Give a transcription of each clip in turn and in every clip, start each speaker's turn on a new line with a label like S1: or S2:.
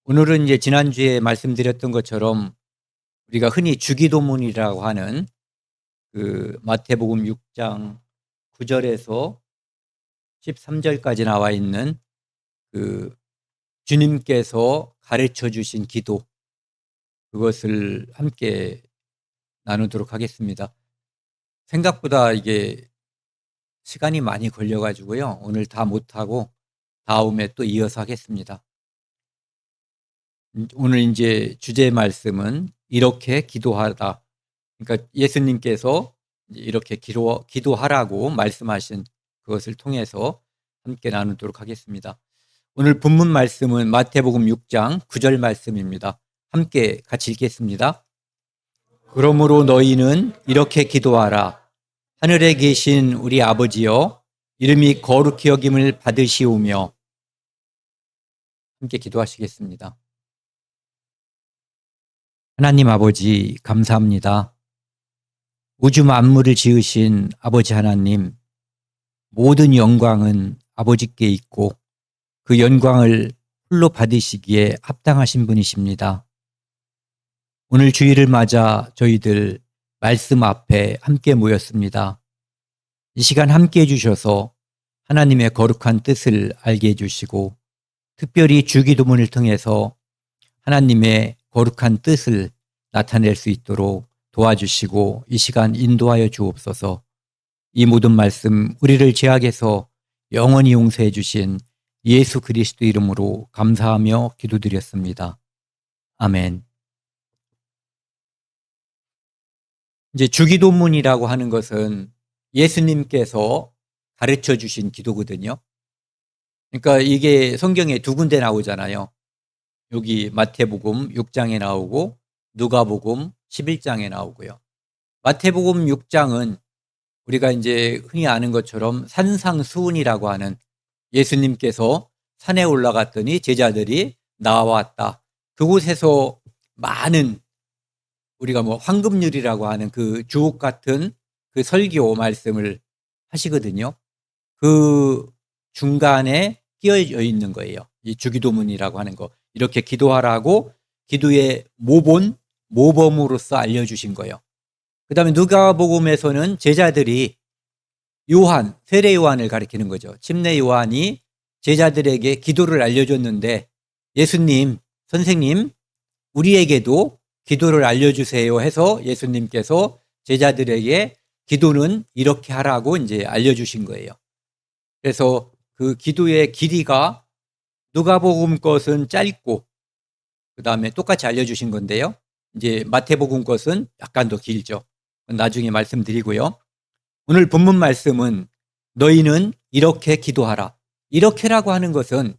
S1: 오늘은 이제 지난주에 말씀드렸던 것처럼 우리가 흔히 주기도문이라고 하는 그 마태복음 6장 9절에서 13절까지 나와 있는 그 주님께서 가르쳐 주신 기도, 그것을 함께 나누도록 하겠습니다. 생각보다 이게 시간이 많이 걸려 가지고요. 오늘 다 못하고 다음에 또 이어서 하겠습니다. 오늘 이제 주제 말씀은 이렇게 기도하다. 그러니까 예수님께서 이렇게 기도하라고 말씀하신 그것을 통해서 함께 나누도록 하겠습니다. 오늘 본문 말씀은 마태복음 6장 9절 말씀입니다. 함께 같이 읽겠습니다. 그러므로 너희는 이렇게 기도하라. 하늘에 계신 우리 아버지여, 이름이 거룩히 여김을 받으시오며. 함께 기도하시겠습니다. 하나님 아버지, 감사합니다. 우주 만물을 지으신 아버지 하나님, 모든 영광은 아버지께 있고 그 영광을 홀로 받으시기에 합당하신 분이십니다. 오늘 주일을 맞아 저희들 말씀 앞에 함께 모였습니다. 이 시간 함께 해주셔서 하나님의 거룩한 뜻을 알게 해주시고, 특별히 주기도문을 통해서 하나님의 거룩한 뜻을 나타낼 수 있도록 도와주시고 이 시간 인도하여 주옵소서. 이 모든 말씀 우리를 죄악에서 영원히 용서해 주신 예수 그리스도 이름으로 감사하며 기도드렸습니다. 아멘. 이제 주기도문이라고 하는 것은 예수님께서 가르쳐 주신 기도거든요. 그러니까 이게 성경에 두 군데 나오잖아요. 여기 마태복음 6장에 나오고 누가복음 11장에 나오고요. 마태복음 6장은 우리가 이제 흔히 아는 것처럼 산상수훈이라고 하는, 예수님께서 산에 올라갔더니 제자들이 나왔다. 그곳에서 많은, 우리가 뭐 황금률이라고 하는 그 주옥 같은 그 설교 말씀을 하시거든요. 그 중간에 끼어져 있는 거예요. 이 주기도문이라고 하는 거. 이렇게 기도하라고 기도의 모범으로서 알려주신 거예요. 그 다음에 누가복음에서는 제자들이 요한, 세례 요한을 가리키는 거죠. 침례 요한이 제자들에게 기도를 알려줬는데, 예수님, 선생님, 우리에게도 기도를 알려주세요 해서 예수님께서 제자들에게 기도는 이렇게 하라고 이제 알려주신 거예요. 그래서 그 기도의 길이가 누가복음 것은 짧고, 그 다음에 똑같이 알려주신 건데요. 이제 마태복음 것은 약간 더 길죠. 나중에 말씀드리고요. 오늘 본문 말씀은 너희는 이렇게 기도하라. 이렇게라고 하는 것은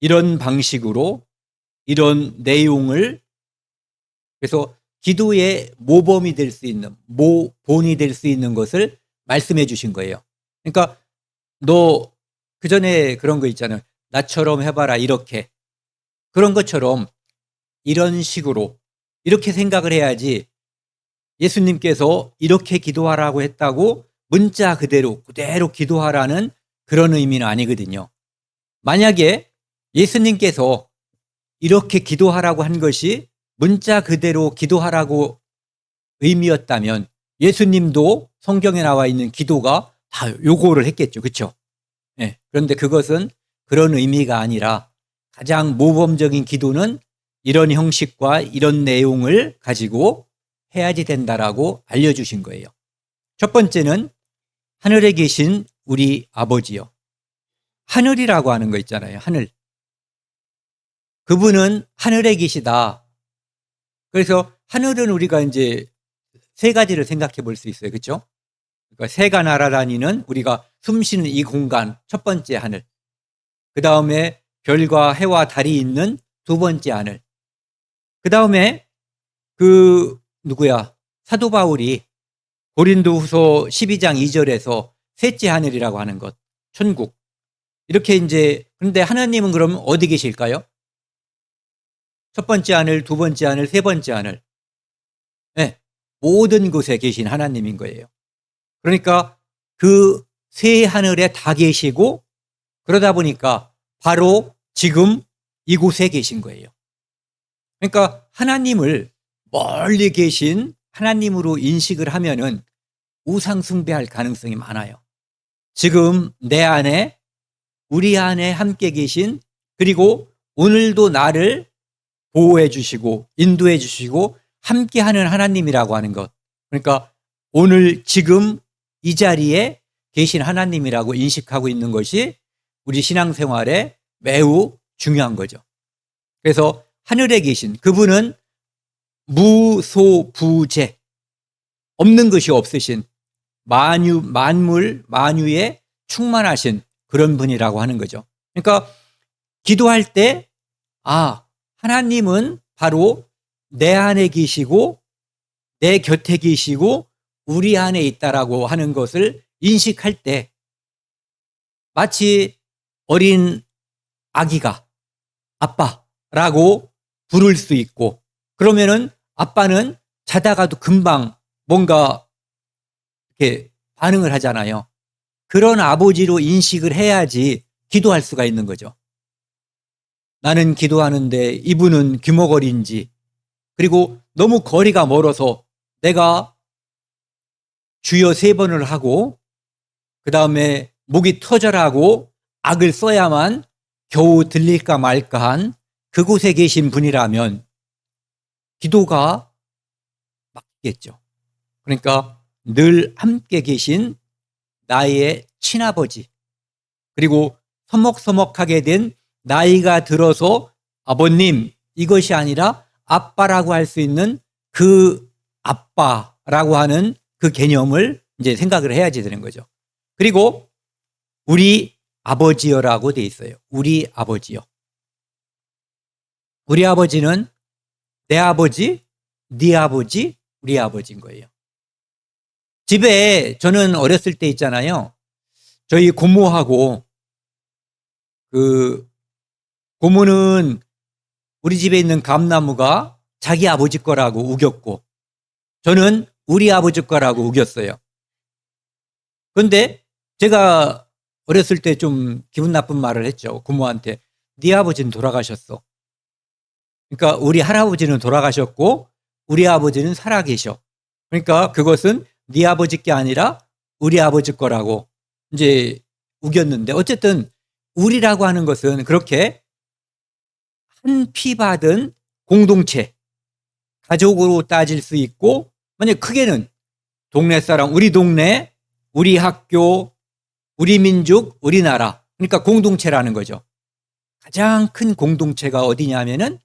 S1: 이런 방식으로, 이런 내용을, 그래서 기도의 모범이 될 수 있는, 모본이 될 수 있는 것을 말씀해 주신 거예요. 그러니까 너 그전에 그런 거 있잖아요. 나처럼 해봐라, 이렇게. 그런 것처럼 이런 식으로, 이렇게 생각을 해야지, 예수님께서 이렇게 기도하라고 했다고 문자 그대로 기도하라는 그런 의미는 아니거든요. 만약에 예수님께서 이렇게 기도하라고 한 것이 문자 그대로 기도하라고 의미였다면 예수님도 성경에 나와 있는 기도가 다 요거를 했겠죠. 그렇죠? 네. 그런데 그것은 그런 의미가 아니라 가장 모범적인 기도는 이런 형식과 이런 내용을 가지고 해야지 된다라고 알려주신 거예요. 첫 번째는 하늘에 계신 우리 아버지요. 하늘이라고 하는 거 있잖아요. 하늘. 그분은 하늘에 계시다. 그래서 하늘은 우리가 이제 세 가지를 생각해 볼 수 있어요. 그렇죠? 그러니까 새가 날아다니는, 우리가 숨쉬는 이 공간, 첫 번째 하늘. 그 다음에 별과 해와 달이 있는 두 번째 하늘. 그 다음에 사도 바울이 고린도후서 12장 2절에서 셋째 하늘이라고 하는 것, 천국. 이렇게 이제, 그런데 하나님은 그럼 어디 계실까요? 첫 번째 하늘, 두 번째 하늘, 세 번째 하늘. 네, 모든 곳에 계신 하나님인 거예요. 그러니까 그 세 하늘에 다 계시고, 그러다 보니까 바로 지금 이곳에 계신 거예요. 그러니까 하나님을 멀리 계신 하나님으로 인식을 하면은 우상 숭배할 가능성이 많아요. 지금 내 안에, 우리 안에 함께 계신, 그리고 오늘도 나를 보호해 주시고 인도해 주시고 함께하는 하나님이라고 하는 것. 그러니까 오늘 지금 이 자리에 계신 하나님이라고 인식하고 있는 것이 우리 신앙생활에 매우 중요한 거죠. 그래서 하늘에 계신 그분은 무소부재, 없는 것이 없으신, 만물 만유에 충만하신 그런 분이라고 하는 거죠. 그러니까 기도할 때 하나님은 바로 내 안에 계시고 내 곁에 계시고 우리 안에 있다라고 하는 것을 인식할 때 마치 어린 아기가 아빠라고 부를 수 있고, 그러면은 아빠는 자다가도 금방 뭔가 이렇게 반응을 하잖아요. 그런 아버지로 인식을 해야지 기도할 수가 있는 거죠. 나는 기도하는데 이분은 귀머거리인지, 그리고 너무 거리가 멀어서 내가 주여 3번을 하고 그 다음에 목이 터져라고 악을 써야만 겨우 들릴까 말까한 그곳에 계신 분이라면 기도가 맞겠죠. 그러니까 늘 함께 계신 나의 친아버지, 그리고 서먹서먹하게 된 나이가 들어서 아버님, 이것이 아니라 아빠라고 할 수 있는 그 아빠라고 하는 그 개념을 이제 생각을 해야지 되는 거죠. 그리고 우리 아버지여라고 돼 있어요. 우리 아버지요. 우리 아버지는 내 아버지, 네 아버지, 우리 아버지인 거예요. 집에 저는 어렸을 때 있잖아요. 저희 고모하고 고모는 우리 집에 있는 감나무가 자기 아버지 거라고 우겼고, 저는 우리 아버지 거라고 우겼어요. 그런데 제가 어렸을 때 좀 기분 나쁜 말을 했죠. 고모한테. 네 아버지는 돌아가셨어. 그러니까 우리 할아버지는 돌아가셨고 우리 아버지는 살아계셔. 그러니까 그것은 네 아버지 게 아니라 우리 아버지 거라고 이제 우겼는데, 어쨌든 우리라고 하는 것은 그렇게 한 피 받은 공동체, 가족으로 따질 수 있고, 만약 크게는 동네 사람, 우리 동네, 우리 학교, 우리 민족, 우리나라, 그러니까 공동체라는 거죠. 가장 큰 공동체가 어디냐면은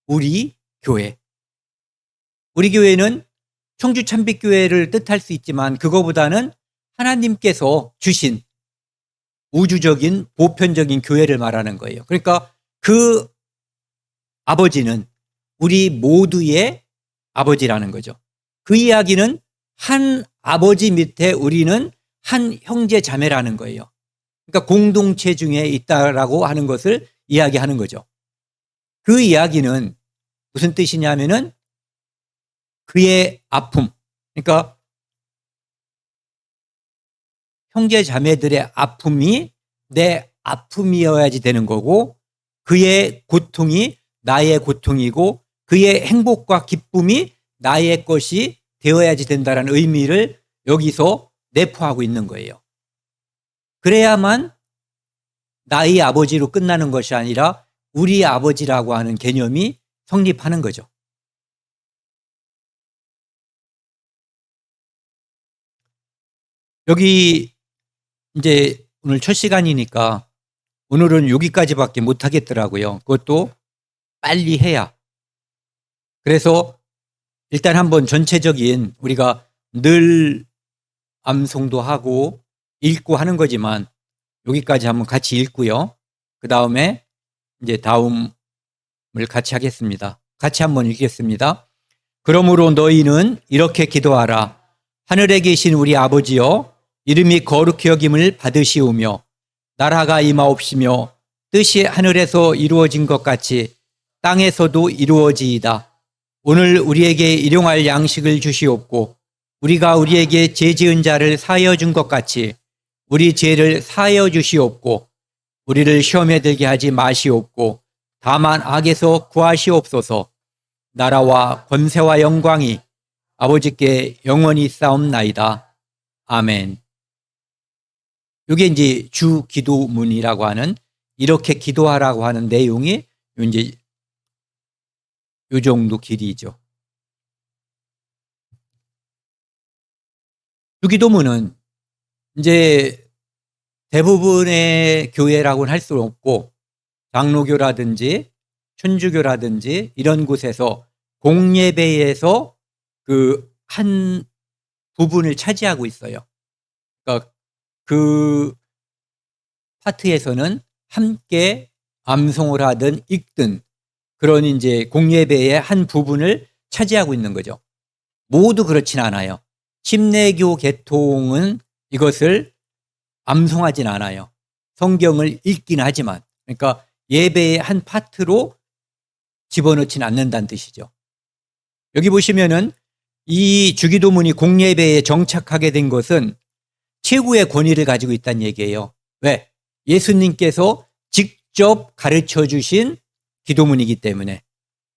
S1: 우리 교회. 우리 교회는 청주 참빛교회를 뜻할 수 있지만 그거보다는 하나님께서 주신 우주적인 보편적인 교회를 말하는 거예요. 그러니까 그 아버지는 우리 모두의 아버지라는 거죠. 그 이야기는 한 아버지 밑에 우리는 한 형제 자매라는 거예요. 그러니까 공동체 중에 있다라고 하는 것을 이야기하는 거죠. 그 이야기는 무슨 뜻이냐면은 그의 아픔, 그러니까 형제 자매들의 아픔이 내 아픔이어야지 되는 거고, 그의 고통이 나의 고통이고 그의 행복과 기쁨이 나의 것이 되어야지 된다는 의미를 여기서 내포하고 있는 거예요. 그래야만 나의 아버지로 끝나는 것이 아니라 우리 아버지라고 하는 개념이 성립하는 거죠. 여기 이제 오늘 첫 시간이니까 오늘은 여기까지밖에 못 하겠더라고요. 그것도 빨리 해야. 그래서 일단 한번 전체적인, 우리가 늘 암송도 하고 읽고 하는 거지만 여기까지 한번 같이 읽고요. 그 다음에 이제 다음을 같이 하겠습니다. 같이 한번 읽겠습니다. 그러므로 너희는 이렇게 기도하라. 하늘에 계신 우리 아버지여, 이름이 거룩히 여김을 받으시오며 나라가 임하옵시며 뜻이 하늘에서 이루어진 것 같이 땅에서도 이루어지이다. 오늘 우리에게 일용할 양식을 주시옵고 우리가 우리에게 죄 지은 자를 사하여 준 것 같이 우리 죄를 사하여 주시옵고 우리를 시험에 들게 하지 마시옵고 다만 악에서 구하시옵소서. 나라와 권세와 영광이 아버지께 영원히 있사옵나이다. 아멘. 이게 이제 주 기도문이라고 하는, 이렇게 기도하라고 하는 내용이 이제 이 정도 길이죠. 주 기도문은 이제 대부분의 교회라고는 할 수 없고, 장로교라든지 천주교라든지 이런 곳에서 공예배에서 그 한 부분을 차지하고 있어요. 그러니까 그 파트에서는 함께 암송을 하든 읽든 그런 이제 공예배의 한 부분을 차지하고 있는 거죠. 모두 그렇진 않아요. 침례교 계통은 이것을 암송하진 않아요. 성경을 읽긴 하지만, 그러니까 예배의 한 파트로 집어넣지는 않는다는 뜻이죠. 여기 보시면은 이 주기도문이 공예배에 정착하게 된 것은 최고의 권위를 가지고 있다는 얘기예요. 왜? 예수님께서 직접 가르쳐 주신 기도문이기 때문에.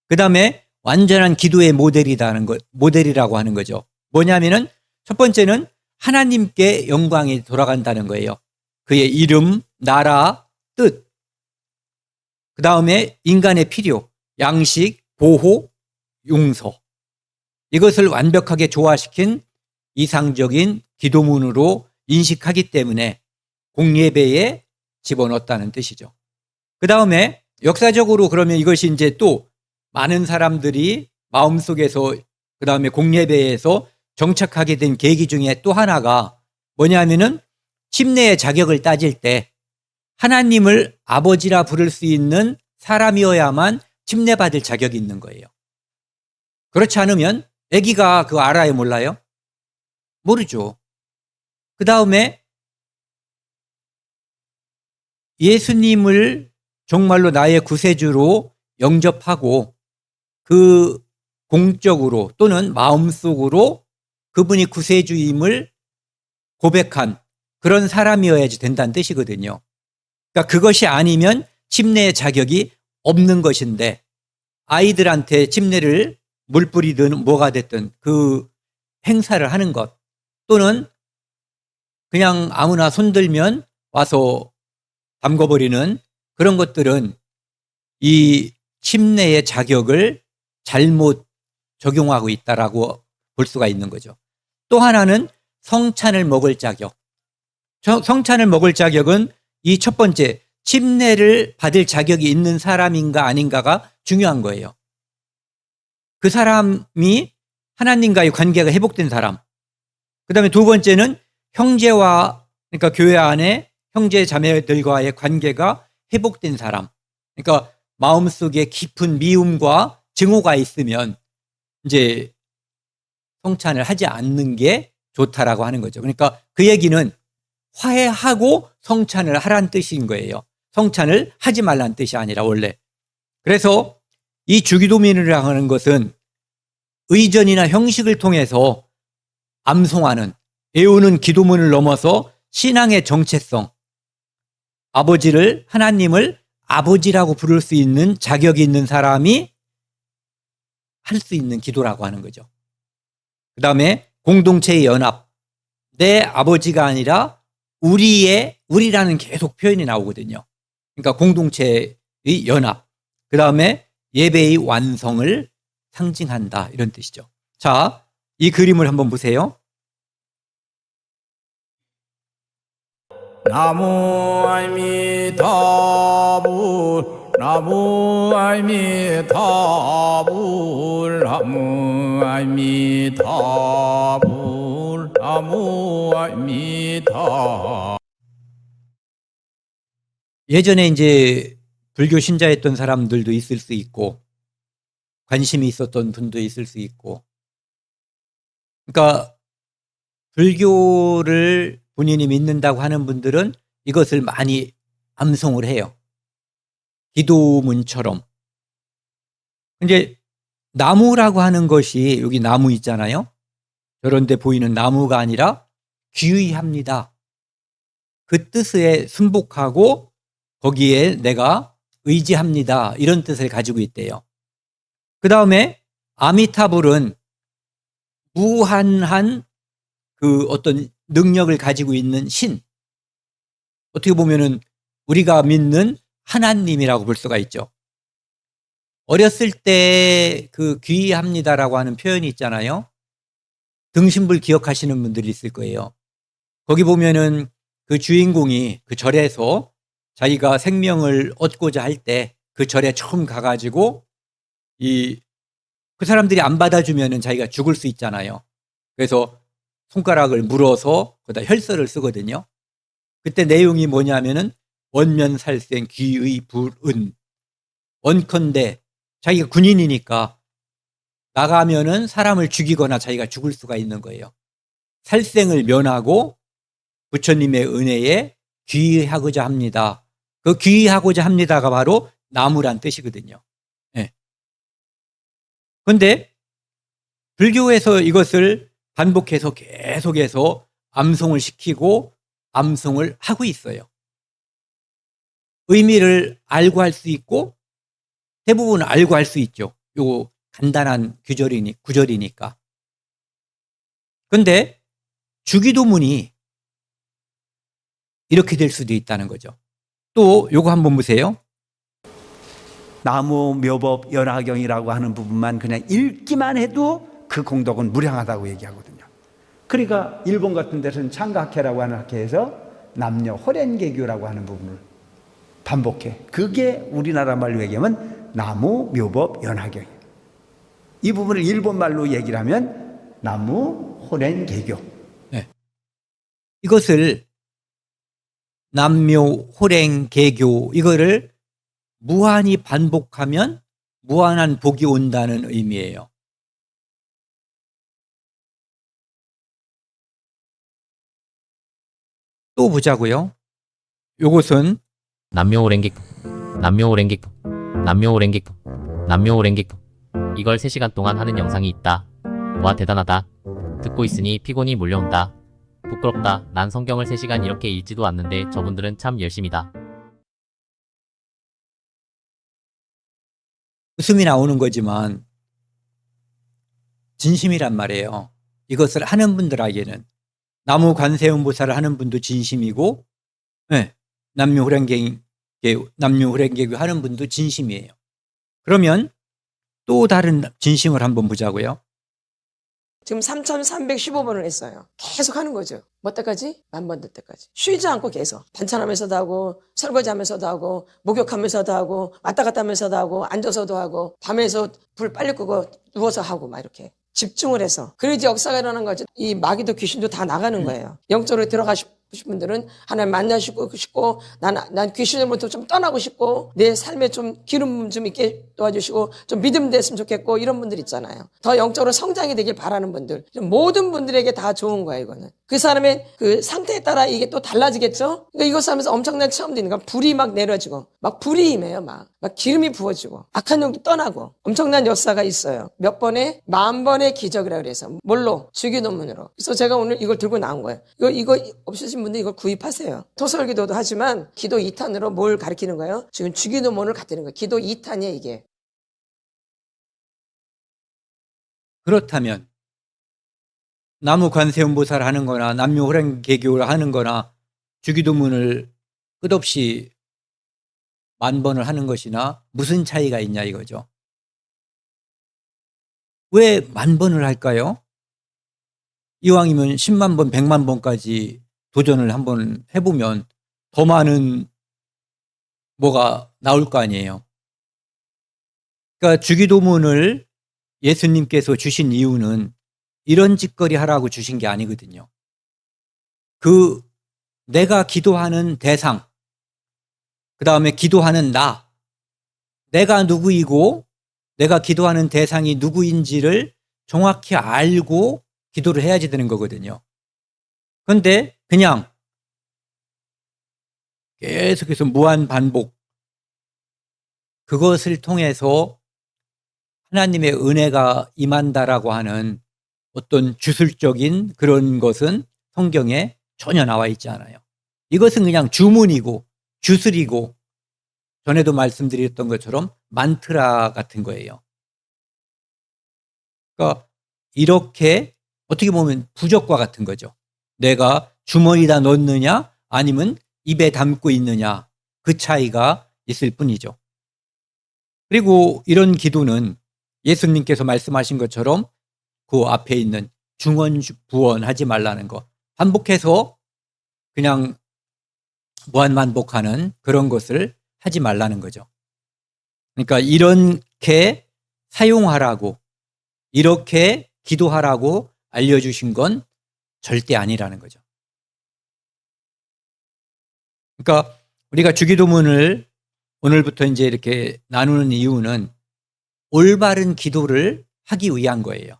S1: 그 다음에 완전한 기도의 모델이라고 하는 거죠. 뭐냐면은 첫 번째는 하나님께 영광이 돌아간다는 거예요. 그의 이름, 나라, 뜻. 그 다음에 인간의 필요, 양식, 보호, 용서. 이것을 완벽하게 조화시킨 이상적인 기도문으로 인식하기 때문에 공예배에 집어넣었다는 뜻이죠. 그 다음에 역사적으로 그러면 이것이 이제 또 많은 사람들이 마음속에서 그 다음에 공예배에서 정착하게 된 계기 중에 또 하나가 뭐냐면은 침례의 자격을 따질 때 하나님을 아버지라 부를 수 있는 사람이어야만 침례받을 자격이 있는 거예요. 그렇지 않으면 아기가 그거 알아요, 몰라요? 모르죠. 그 다음에 예수님을 정말로 나의 구세주로 영접하고 그 공적으로 또는 마음속으로 그분이 구세주임을 고백한 그런 사람이어야지 된다는 뜻이거든요. 그러니까 그것이 아니면 침례의 자격이 없는 것인데, 아이들한테 침례를 물 뿌리든 뭐가 됐든 그 행사를 하는 것, 또는 그냥 아무나 손들면 와서 담궈버리는 그런 것들은 이 침례의 자격을 잘못 적용하고 있다라고 볼 수가 있는 거죠. 또 하나는 성찬을 먹을 자격. 성찬을 먹을 자격은 이 첫 번째, 침례를 받을 자격이 있는 사람인가 아닌가가 중요한 거예요. 그 사람이 하나님과의 관계가 회복된 사람. 그 다음에 두 번째는 형제와, 그러니까 교회 안에 형제 자매들과의 관계가 회복된 사람. 그러니까 마음속에 깊은 미움과 증오가 있으면 이제 성찬을 하지 않는 게 좋다라고 하는 거죠. 그러니까 그 얘기는 화해하고 성찬을 하라는 뜻인 거예요. 성찬을 하지 말라는 뜻이 아니라 원래. 그래서 이 주기도문이라고 하는 것은 의전이나 형식을 통해서 암송하는, 외우는 기도문을 넘어서 신앙의 정체성, 아버지를, 하나님을 아버지라고 부를 수 있는 자격이 있는 사람이 할 수 있는 기도라고 하는 거죠. 그 다음에 공동체의 연합. 내 아버지가 아니라 우리라는 계속 표현이 나오거든요. 그러니까 공동체의 연합. 그 다음에 예배의 완성을 상징한다, 이런 뜻이죠. 자, 이 그림을 한번 보세요.
S2: 나무 아미타불 나무 아미타불 나무 아미타불 나무 아미타.
S1: 예전에 이제 불교 신자였던 사람들도 있을 수 있고 관심이 있었던 분도 있을 수 있고, 그러니까 불교를 본인이 믿는다고 하는 분들은 이것을 많이 암송을 해요. 기도문처럼. 이제 나무라고 하는 것이, 여기 나무 있잖아요. 저런 데 보이는 나무가 아니라 귀의합니다. 그 뜻에 순복하고 거기에 내가 의지합니다, 이런 뜻을 가지고 있대요. 그 다음에 아미타불은 무한한 그 어떤 능력을 가지고 있는 신. 어떻게 보면은 우리가 믿는 하나님이라고 볼 수가 있죠. 어렸을 때 그 귀합니다라고 하는 표현이 있잖아요. 등신불 기억하시는 분들이 있을 거예요. 거기 보면은 그 주인공이 그 절에서 자기가 생명을 얻고자 할 때 그 절에 처음 가가지고 그 사람들이 안 받아주면은 자기가 죽을 수 있잖아요. 그래서 손가락을 물어서 거기다 혈서를 쓰거든요. 그때 내용이 뭐냐면은 원면살생 귀의 불은, 원컨대 자기가 군인이니까 나가면은 사람을 죽이거나 자기가 죽을 수가 있는 거예요. 살생을 면하고 부처님의 은혜에 귀의하고자 합니다. 그 귀의하고자 합니다가 바로 나무란 뜻이거든요. 그런데 불교에서 이것을 반복해서 계속해서 암송을 시키고 암송을 하고 있어요. 의미를 알고 할 수 있고 대부분 알고 할 수 있죠. 요 간단한 구절이니까. 그런데 주기도문이 이렇게 될 수도 있다는 거죠. 또 요거 한번 보세요.
S3: 나무 묘법 연화경이라고 하는 부분만 그냥 읽기만 해도 그 공덕은 무량하다고 얘기하거든요. 그러니까 일본 같은 데서는 창가학회라고 하는 학회에서 남녀 호렌계교라고 하는 부분을 반복해. 그게 우리나라 말로 얘기하면 나무 묘법 연화경이에요. 이 부분을 일본 말로 얘기를 하면 나무 호렌계교.
S1: 네. 이것을 남묘 호랭개교 이거를 무한히 반복하면 무한한 복이 온다는 의미예요. 또 보자고요. 요것은
S4: 남묘오랭객 남묘오랭객 남묘오랭객 남묘오랭객 이걸 3시간 동안 하는 영상이 있다. 와 대단하다. 듣고 있으니 피곤이 몰려온다. 부끄럽다. 난 성경을 3시간 이렇게 읽지도 않는데 저분들은 참 열심이다.
S1: 웃음이 나오는 거지만 진심이란 말이에요. 이것을 하는 분들에게는 나무 관세음보살을 하는 분도 진심이고, 네, 남묘호랭개교 하는 분도 진심이에요. 그러면 또 다른 진심을 한번 보자고요.
S5: 지금 3,315번을 했어요. 계속 하는 거죠. 뭐 때까지? 10,000번 될 때까지. 쉬지 않고 계속. 반찬하면서도 하고, 설거지하면서도 하고, 목욕하면서도 하고, 왔다 갔다 하면서도 하고, 앉아서도 하고, 밤에서 불 빨리 끄고 누워서 하고 막 이렇게. 집중을 해서. 그래야지 역사가 일어나는 거죠. 이 마귀도 귀신도 다 나가는 거예요. 영적으로 들어가시고 싶은 분들은 하나님 만나시고 싶고, 난 귀신으로부터 좀 떠나고 싶고, 내 삶에 좀 기름 좀 있게 도와주시고, 좀 믿음 됐으면 좋겠고, 이런 분들 있잖아요. 더 영적으로 성장이 되길 바라는 분들. 모든 분들에게 다 좋은 거예요, 이거는. 그 사람의 그 상태에 따라 이게 또 달라지겠죠? 그러니까 이것을 하면서 엄청난 체험도 있는 거야. 불이 막 내려지고, 막 불이 임해요, 막 기름이 부어지고, 악한 영도 떠나고, 엄청난 역사가 있어요. 몇 번에? 10,000번의 기적이라 그래서. 뭘로? 주기도문으로. 그래서 제가 오늘 이걸 들고 나온 거예요. 이거 없으신 분들 이걸 구입하세요. 토설기도도 하지만 기도 2탄으로 뭘 가르치는 거예요? 지금 주기도문을 갖다는 거예요. 기도 2탄이에요, 이게.
S1: 그렇다면 나무 관세음보살 하는 거나 남묘호랭개교를 하는 거나 주기도문을 끝없이 10,000번을 하는 것이나 무슨 차이가 있냐 이거죠. 왜 10,000번을 할까요? 이왕이면 10만 번, 100만 번까지 도전을 한번 해보면 더 많은 뭐가 나올 거 아니에요. 그러니까 주기도문을 예수님께서 주신 이유는 이런 짓거리 하라고 주신 게 아니거든요. 그 내가 기도하는 대상, 그 다음에 기도하는 내가 누구이고 내가 기도하는 대상이 누구인지를 정확히 알고 기도를 해야지 되는 거거든요. 그런데 그냥 계속해서 무한 반복, 그것을 통해서 하나님의 은혜가 임한다라고 하는 어떤 주술적인 그런 것은 성경에 전혀 나와 있지 않아요. 이것은 그냥 주문이고 주술이고 전에도 말씀드렸던 것처럼 만트라 같은 거예요. 그러니까 이렇게 어떻게 보면 부적과 같은 거죠. 내가 주머니에다 넣느냐 아니면 입에 담고 있느냐 그 차이가 있을 뿐이죠. 그리고 이런 기도는 예수님께서 말씀하신 것처럼 그 앞에 있는 중언부언하지 말라는 거, 반복해서 그냥 무한반복하는 그런 것을 하지 말라는 거죠. 그러니까 이렇게 사용하라고, 이렇게 기도하라고 알려주신 건 절대 아니라는 거죠. 그러니까 우리가 주기도문을 오늘부터 이제 이렇게 나누는 이유는 올바른 기도를 하기 위한 거예요.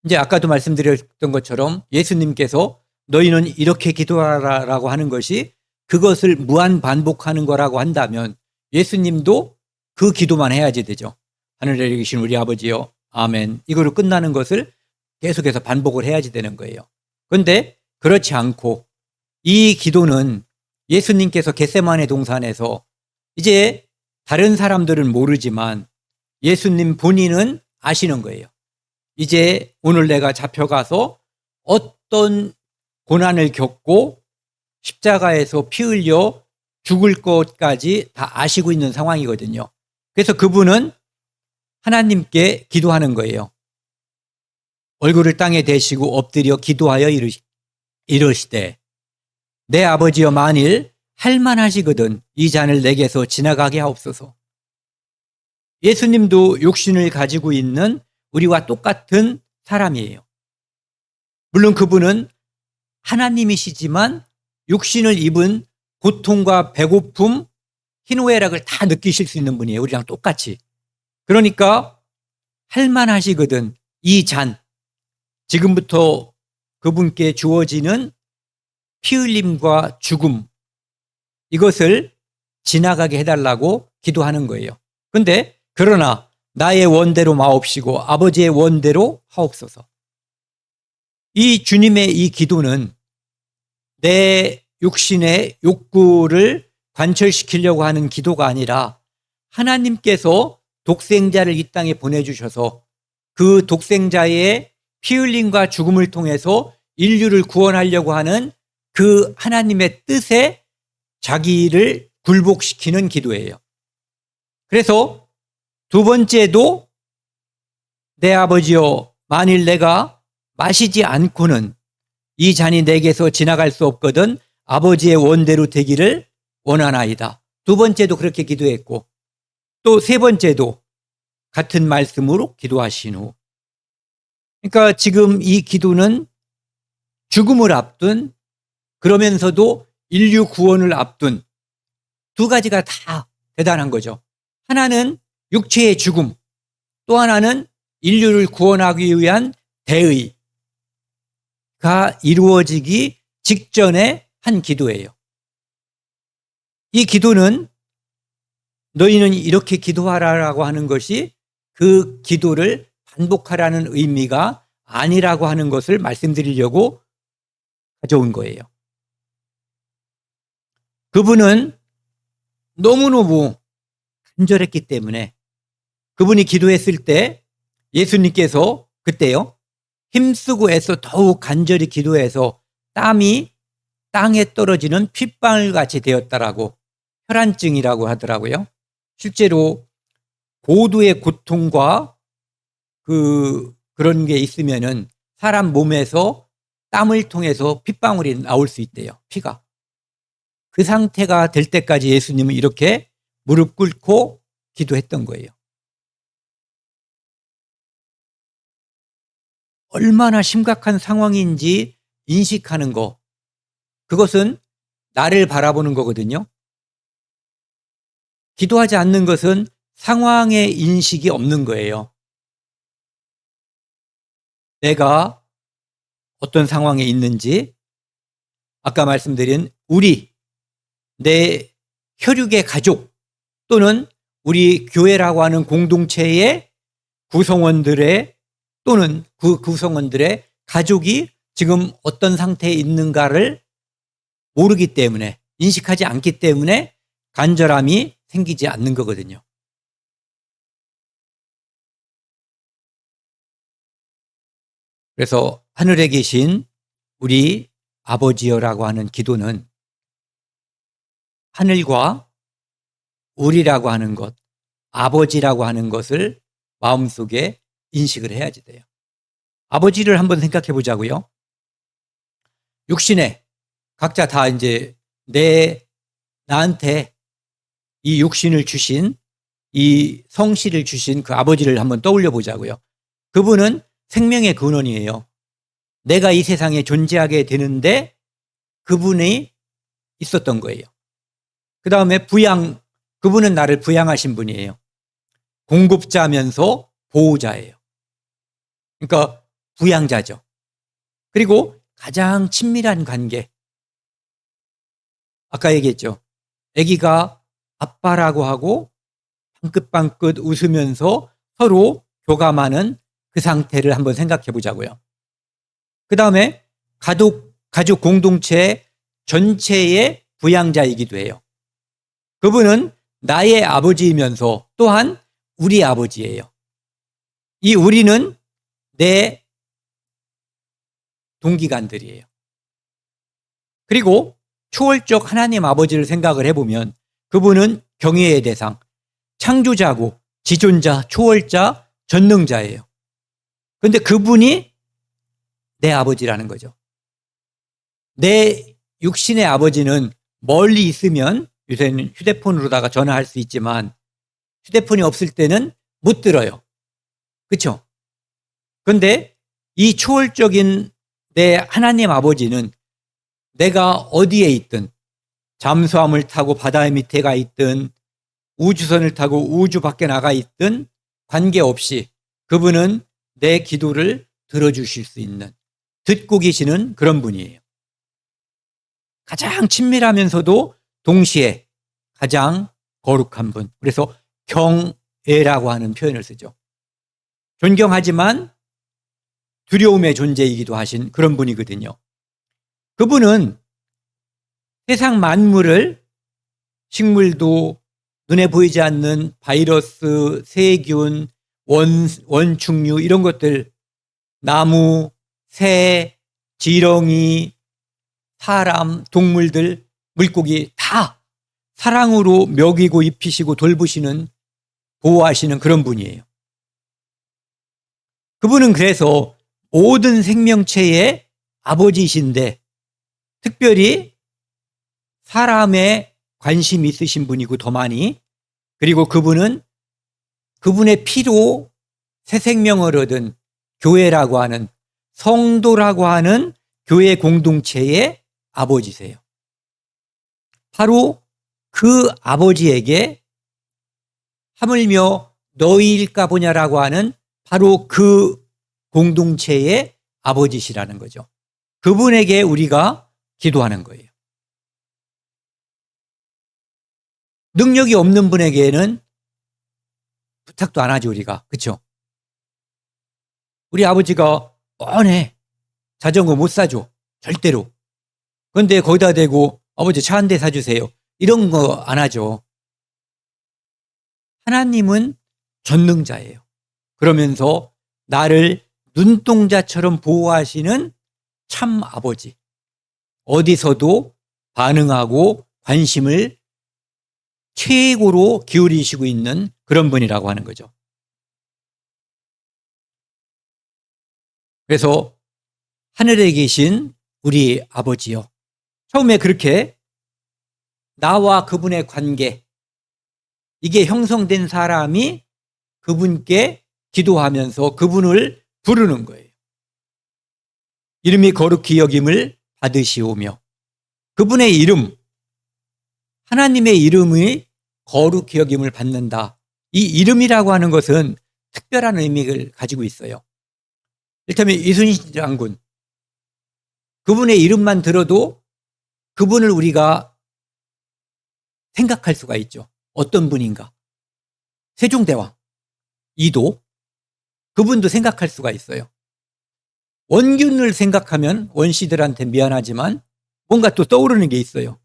S1: 이제 아까도 말씀드렸던 것처럼 예수님께서 너희는 이렇게 기도하라라고 하는 것이 그것을 무한 반복하는 거라고 한다면 예수님도 그 기도만 해야지 되죠. 하늘에 계신 우리 아버지요, 아멘. 이거로 끝나는 것을 계속해서 반복을 해야지 되는 거예요. 그런데 그렇지 않고 이 기도는 예수님께서 겟세마네 동산에서 이제 다른 사람들은 모르지만 예수님 본인은 아시는 거예요. 이제 오늘 내가 잡혀가서 어떤 고난을 겪고 십자가에서 피 흘려 죽을 것까지 다 아시고 있는 상황이거든요. 그래서 그분은 하나님께 기도하는 거예요. 얼굴을 땅에 대시고 엎드려 기도하여 이르시되 내 아버지여 만일 할만하시거든 이 잔을 내게서 지나가게 하옵소서. 예수님도 육신을 가지고 있는 우리와 똑같은 사람이에요. 물론 그분은 하나님이시지만 육신을 입은 고통과 배고픔, 희노애락을 다 느끼실 수 있는 분이에요. 우리랑 똑같이. 그러니까 할만하시거든 이 잔, 지금부터 그분께 주어지는 피 흘림과 죽음, 이것을 지나가게 해달라고 기도하는 거예요. 그런데 그러나 나의 원대로 마옵시고 아버지의 원대로 하옵소서. 이 주님의 이 기도는 내 육신의 욕구를 관철시키려고 하는 기도가 아니라 하나님께서 독생자를 이 땅에 보내주셔서 그 독생자의 피 흘림과 죽음을 통해서 인류를 구원하려고 하는 그 하나님의 뜻에 자기를 굴복시키는 기도예요. 그래서 두 번째도 내 아버지여 만일 내가 마시지 않고는 이 잔이 내게서 지나갈 수 없거든 아버지의 원대로 되기를 원하나이다. 두 번째도 그렇게 기도했고 또 세 번째도 같은 말씀으로 기도하신 후, 그러니까 지금 이 기도는 죽음을 앞둔, 그러면서도 인류 구원을 앞둔 두 가지가 다 대단한 거죠. 하나는 육체의 죽음, 또 하나는 인류를 구원하기 위한 대의가 이루어지기 직전에 한 기도예요. 이 기도는 너희는 이렇게 기도하라라고 하는 것이 그 기도를 반복하라는 의미가 아니라고 하는 것을 말씀드리려고 가져온 거예요. 그분은 너무너무 간절했기 때문에 그분이 기도했을 때 예수님께서 그때요 힘쓰고 애써 더욱 간절히 기도해서 땀이 땅에 떨어지는 핏방울 같이 되었다라고 혈안증이라고 하더라고요. 실제로 고도의 고통과 그런 게 있으면은 사람 몸에서 땀을 통해서 핏방울이 나올 수 있대요. 피가. 그 상태가 될 때까지 예수님은 이렇게 무릎 꿇고 기도했던 거예요. 얼마나 심각한 상황인지 인식하는 거, 그것은 나를 바라보는 거거든요. 기도하지 않는 것은 상황의 인식이 없는 거예요. 내가 어떤 상황에 있는지, 아까 말씀드린 내 혈육의 가족 또는 우리 교회라고 하는 공동체의 구성원들의 또는 그 구성원들의 가족이 지금 어떤 상태에 있는가를 모르기 때문에, 인식하지 않기 때문에 간절함이 생기지 않는 거거든요. 그래서 하늘에 계신 우리 아버지여라고 하는 기도는 하늘과 우리라고 하는 것, 아버지라고 하는 것을 마음속에 인식을 해야지 돼요. 아버지를 한번 생각해 보자고요. 육신에 각자 다 이제 나한테 이 육신을 주신, 이 성씨를 주신 그 아버지를 한번 떠올려 보자고요. 그분은 생명의 근원이에요. 내가 이 세상에 존재하게 되는데 그분이 있었던 거예요. 그 다음에 그분은 나를 부양하신 분이에요. 공급자면서 보호자예요. 그러니까 부양자죠. 그리고 가장 친밀한 관계. 아까 얘기했죠. 아기가 아빠라고 하고 방긋방긋 웃으면서 서로 교감하는 그 상태를 한번 생각해 보자고요. 그 다음에 가족 공동체 전체의 부양자이기도 해요. 그분은 나의 아버지이면서 또한 우리 아버지예요. 이 우리는 내 동기간들이에요. 그리고 초월적 하나님 아버지를 생각을 해보면 그분은 경외의 대상, 창조자고 지존자, 초월자, 전능자예요. 그런데 그분이 내 아버지라는 거죠. 내 육신의 아버지는 멀리 있으면 요새는 휴대폰으로다가 전화할 수 있지만 휴대폰이 없을 때는 못 들어요. 그렇죠? 그런데 이 초월적인 내 하나님 아버지는 내가 어디에 있든 잠수함을 타고 바다 밑에 가 있든 우주선을 타고 우주 밖에 나가 있든 관계없이 그분은 내 기도를 들어주실 수 있는, 듣고 계시는 그런 분이에요. 가장 친밀하면서도 동시에 가장 거룩한 분. 그래서 경애라고 하는 표현을 쓰죠. 존경하지만 두려움의 존재이기도 하신 그런 분이거든요. 그분은 세상 만물을, 식물도, 눈에 보이지 않는 바이러스, 세균, 원충류 이런 것들, 나무, 새, 지렁이, 사람, 동물들, 물고기 다 사랑으로 먹이고 입히시고 돌보시는, 보호하시는 그런 분이에요. 그분은 그래서 모든 생명체의 아버지이신데 특별히 사람에 관심이 있으신 분이고 더 많이, 그리고 그분은 그분의 피로 새 생명을 얻은 교회라고 하는, 성도라고 하는 교회 공동체의 아버지세요. 바로 그 아버지에게 하물며 너희일까 보냐라고 하는 바로 그 공동체의 아버지시라는 거죠. 그분에게 우리가 기도하는 거예요. 능력이 없는 분에게는 부탁도 안 하죠, 우리가. 그렇죠? 우리 아버지가 뻔해. 자전거 못 사줘. 절대로. 그런데 거기다 대고 아버지 차 한 대 사주세요. 이런 거 안 하죠. 하나님은 전능자예요. 그러면서 나를 눈동자처럼 보호하시는 참 아버지. 어디서도 반응하고 관심을 최고로 기울이시고 있는 그런 분이라고 하는 거죠. 그래서 하늘에 계신 우리 아버지요. 처음에 그렇게 나와 그분의 관계, 이게 형성된 사람이 그분께 기도하면서 그분을 부르는 거예요. 이름이 거룩히 여김을 받으시오며, 그분의 이름, 하나님의 이름이 거룩히 여김을 받는다. 이 이름이라고 하는 것은 특별한 의미를 가지고 있어요. 이를테면 이순신 장군, 그분의 이름만 들어도 그분을 우리가 생각할 수가 있죠. 어떤 분인가. 세종대왕, 이도, 그분도 생각할 수가 있어요. 원균을 생각하면 원씨들한테 미안하지만 뭔가 또 떠오르는 게 있어요.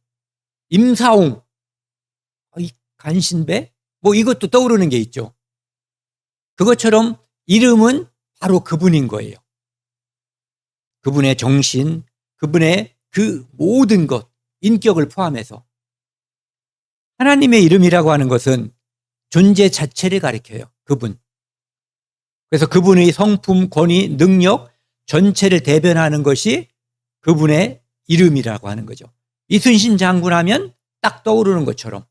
S1: 임사옹, 이 간신배, 뭐 이것도 떠오르는 게 있죠. 그것처럼 이름은 바로 그분인 거예요. 그분의 정신, 그분의 그 모든 것, 인격을 포함해서. 하나님의 이름이라고 하는 것은 존재 자체를 가리켜요. 그분. 그래서 그분의 성품, 권위, 능력 전체를 대변하는 것이 그분의 이름이라고 하는 거죠. 이순신 장군 하면 딱 떠오르는 것처럼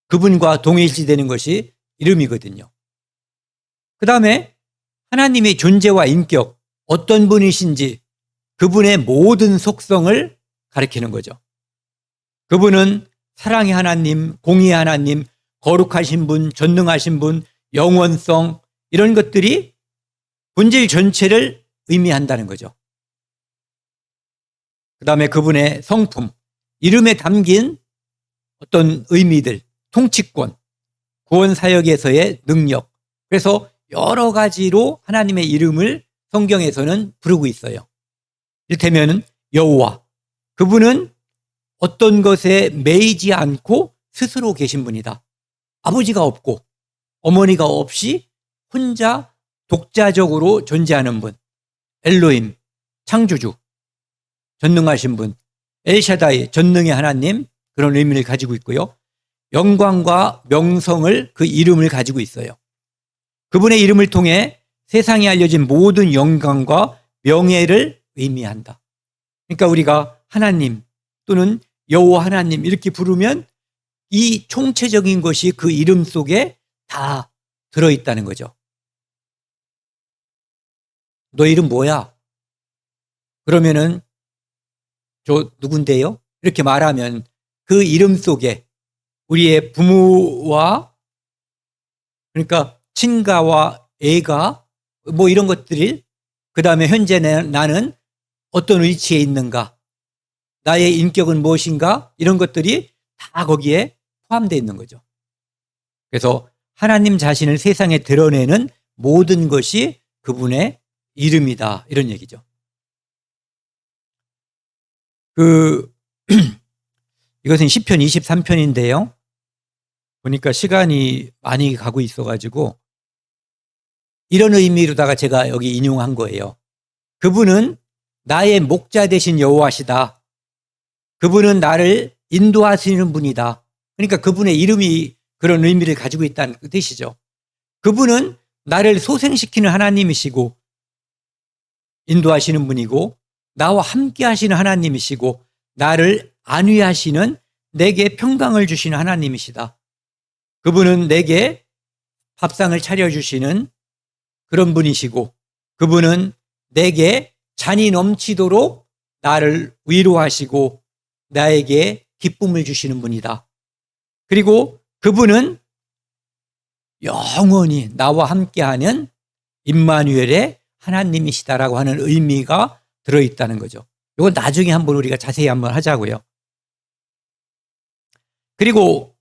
S1: 그분과 동일시되는 것이 이름이거든요. 그 다음에 하나님의 존재와 인격, 어떤 분이신지 그분의 모든 속성을 가리키는 거죠. 그분은 사랑의 하나님, 공의의 하나님, 거룩하신 분, 전능하신 분, 영원성 이런 것들이 본질 전체를 의미한다는 거죠. 그 다음에 그분의 성품, 이름에 담긴 어떤 의미들, 통치권, 구원 사역에서의 능력. 그래서 여러 가지로 하나님의 이름을 성경에서는 부르고 있어요. 이를테면 여호와, 그분은 어떤 것에 매이지 않고 스스로 계신 분이다. 아버지가 없고 어머니가 없이 혼자 독자적으로 존재하는 분. 엘로힘, 창조주, 전능하신 분. 엘샤다이, 전능의 하나님, 그런 의미를 가지고 있고요. 영광과 명성을, 그 이름을 가지고 있어요. 그분의 이름을 통해 세상에 알려진 모든 영광과 명예를 의미한다. 그러니까 우리가 하나님 또는 여호와 하나님 이렇게 부르면 이 총체적인 것이 그 이름 속에 다 들어있다는 거죠. 너 이름 뭐야? 그러면은 저 누군데요? 이렇게 말하면 그 이름 속에 우리의 부모와, 그러니까 친가와 애가 뭐 이런 것들이, 그 다음에 현재 나는 어떤 위치에 있는가, 나의 인격은 무엇인가, 이런 것들이 다 거기에 포함되어 있는 거죠. 그래서 하나님 자신을 세상에 드러내는 모든 것이 그분의 이름이다, 이런 얘기죠. 이것은 시편 23편인데요. 보니까 시간이 많이 가고 있어가지고 이런 의미로다가 제가 여기 인용한 거예요. 그분은 나의 목자 되신 여호와시다. 그분은 나를 인도하시는 분이다. 그러니까 그분의 이름이 그런 의미를 가지고 있다는 뜻이죠. 그분은 나를 소생시키는 하나님이시고 인도하시는 분이고, 나와 함께 하시는 하나님이시고, 나를 안위하시는, 내게 평강을 주시는 하나님이시다. 그분은 내게 밥상을 차려주시는 그런 분이시고, 그분은 내게 잔이 넘치도록 나를 위로하시고 나에게 기쁨을 주시는 분이다. 그리고 그분은 영원히 나와 함께하는 임마누엘의 하나님이시다라고 하는 의미가 들어있다는 거죠. 이건 나중에 한번 우리가 자세히 한번 하자고요. 그리고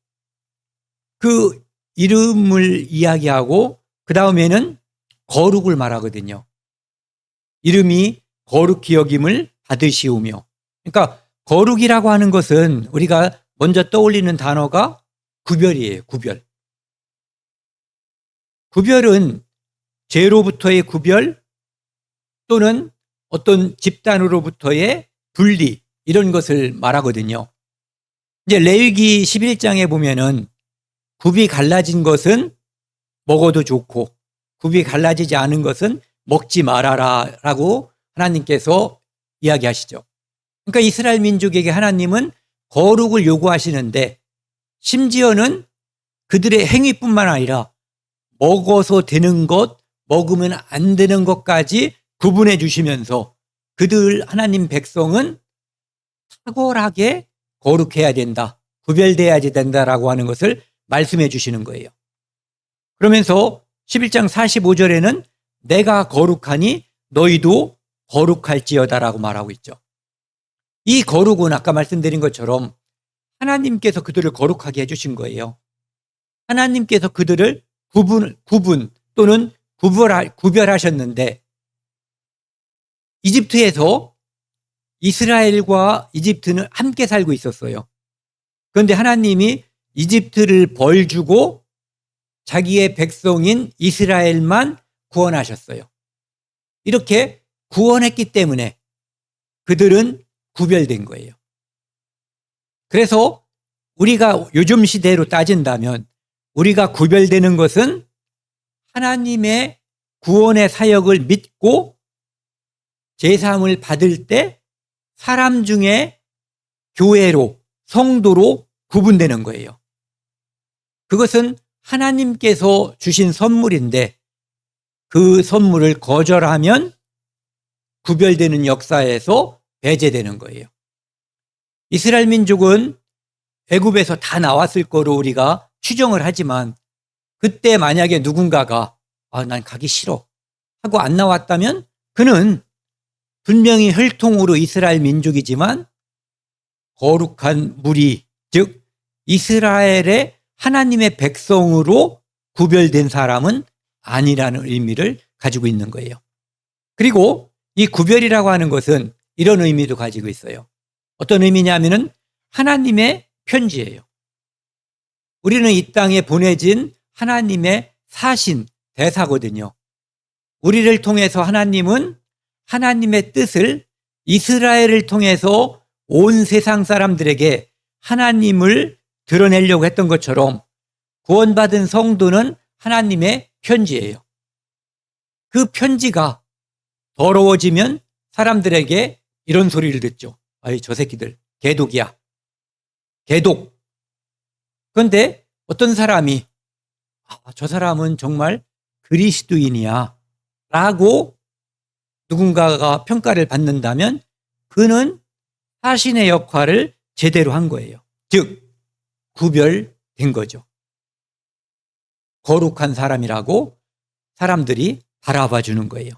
S1: 그 이름을 이야기하고 그 다음에는 거룩을 말하거든요. 이름이 거룩히 여김을 받으시오며. 그러니까 거룩이라고 하는 것은 우리가 먼저 떠올리는 단어가 구별이에요. 구별. 구별은 죄로부터의 구별 또는 어떤 집단으로부터의 분리, 이런 것을 말하거든요. 이제 레위기 11장에 보면은 굽이 갈라진 것은 먹어도 좋고 굽이 갈라지지 않은 것은 먹지 말아라 라고 하나님께서 이야기하시죠. 그러니까 이스라엘 민족에게 하나님은 거룩을 요구하시는데, 심지어는 그들의 행위뿐만 아니라 먹어서 되는 것, 먹으면 안 되는 것까지 구분해 주시면서 그들 하나님 백성은 탁월하게 거룩해야 된다, 구별돼야 된다라고 하는 것을 말씀해 주시는 거예요. 그러면서 11장 45절에는 내가 거룩하니 너희도 거룩할지어다라고 말하고 있죠. 이 거룩은 아까 말씀드린 것처럼 하나님께서 그들을 거룩하게 해주신 거예요. 하나님께서 그들을 구분 또는 구별하셨는데, 이집트에서 이스라엘과 이집트는 함께 살고 있었어요. 그런데 하나님이 이집트를 벌 주고 자기의 백성인 이스라엘만 구원하셨어요. 이렇게 구원했기 때문에 그들은 구별된 거예요. 그래서 우리가 요즘 시대로 따진다면 우리가 구별되는 것은 하나님의 구원의 사역을 믿고 제사함을 받을 때 사람 중에 교회로, 성도로 구분되는 거예요. 그것은 하나님께서 주신 선물인데 그 선물을 거절하면 구별되는 역사에서 배제되는 거예요. 이스라엘 민족은 애굽에서 다 나왔을 거로 우리가 추정을 하지만 그때 만약에 누군가가 난 가기 싫어 하고 안 나왔다면 그는 분명히 혈통으로 이스라엘 민족이지만 거룩한 무리, 즉 이스라엘의 하나님의 백성으로 구별된 사람은 아니라는 의미를 가지고 있는 거예요. 그리고 이 구별이라고 하는 것은 이런 의미도 가지고 있어요. 어떤 의미냐면은 하나님의 편지예요. 우리는 이 땅에 보내진 하나님의 사신, 대사거든요. 우리를 통해서 하나님은 하나님의 뜻을 이스라엘을 통해서 온 세상 사람들에게 하나님을 드러내려고 했던 것처럼 구원받은 성도는 하나님의 편지예요. 그 편지가 더러워지면 사람들에게 이런 소리를 듣죠. 아이, 저 새끼들 개독이야. 개독. 그런데 어떤 사람이 저 사람은 정말 그리스도인이야 라고 누군가가 평가를 받는다면 그는 사신의 역할을 제대로 한 거예요. 즉 구별된 거죠. 거룩한 사람이라고 사람들이 바라봐 주는 거예요.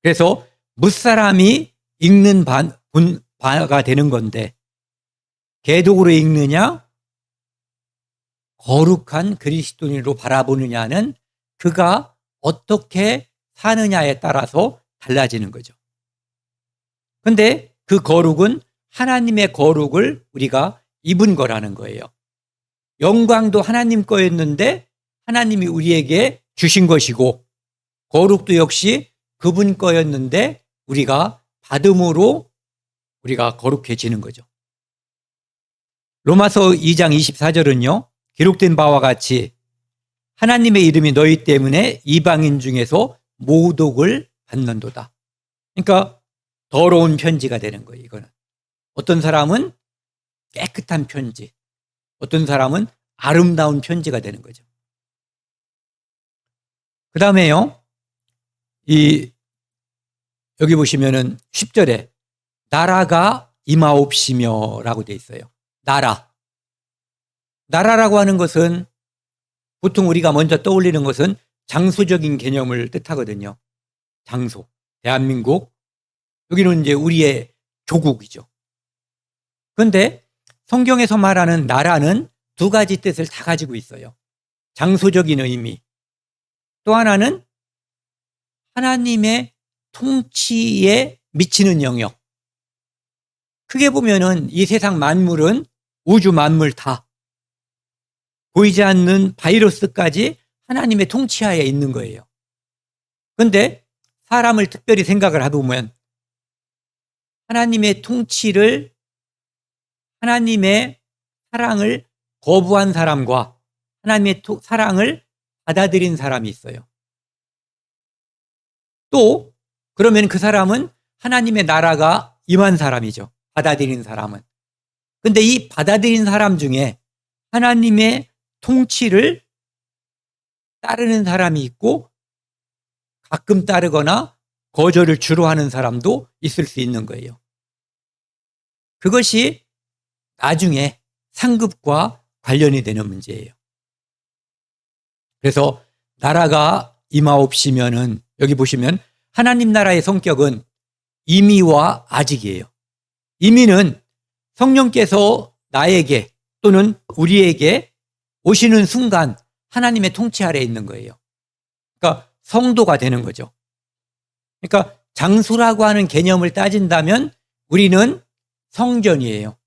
S1: 그래서 무사람이 읽는 바가 되는 건데 개독으로 읽느냐 거룩한 그리스도인으로 바라보느냐는 그가 어떻게 사느냐에 따라서 달라지는 거죠. 그런데 그 거룩은 하나님의 거룩을 우리가 입은 거라는 거예요. 영광도 하나님 거였는데 하나님이 우리에게 주신 것이고 거룩도 역시 그분 거였는데 우리가 받음으로 우리가 거룩해지는 거죠. 로마서 2장 24절은요. 기록된 바와 같이 하나님의 이름이 너희 때문에 이방인 중에서 모독을 받는도다. 그러니까 더러운 편지가 되는 거예요. 이거는. 어떤 사람은 깨끗한 편지, 어떤 사람은 아름다운 편지가 되는 거죠. 그 다음에요. 여기 보시면은 10절에 나라가 임하옵시며 라고 되어 있어요. 나라라고 하는 것은 보통 우리가 먼저 떠올리는 것은 장소적인 개념을 뜻하거든요. 장소. 대한민국. 여기는 이제 우리의 조국이죠. 그런데 성경에서 말하는 나라는 두 가지 뜻을 다 가지고 있어요. 장소적인 의미. 또 하나는 하나님의 통치에 미치는 영역. 크게 보면은 이 세상 만물은 우주 만물 다 보이지 않는 바이러스까지 하나님의 통치하에 있는 거예요. 그런데 사람을 특별히 생각을 해보면 하나님의 통치를 하나님의 사랑을 거부한 사람과 하나님의 사랑을 받아들인 사람이 있어요. 또 그러면 그 사람은 하나님의 나라가 임한 사람이죠. 받아들인 사람은. 그런데 이 받아들인 사람 중에 하나님의 통치를 따르는 사람이 있고 가끔 따르거나 거절을 주로 하는 사람도 있을 수 있는 거예요. 그것이 나중에 상급과 관련이 되는 문제예요. 그래서 나라가 임하옵시면은 여기 보시면 하나님 나라의 성격은 임의와 아직이에요. 임의는 성령께서 나에게 또는 우리에게 오시는 순간 하나님의 통치 아래에 있는 거예요. 그러니까 성도가 되는 거죠. 그러니까 장소라고 하는 개념을 따진다면 우리는 성전이에요.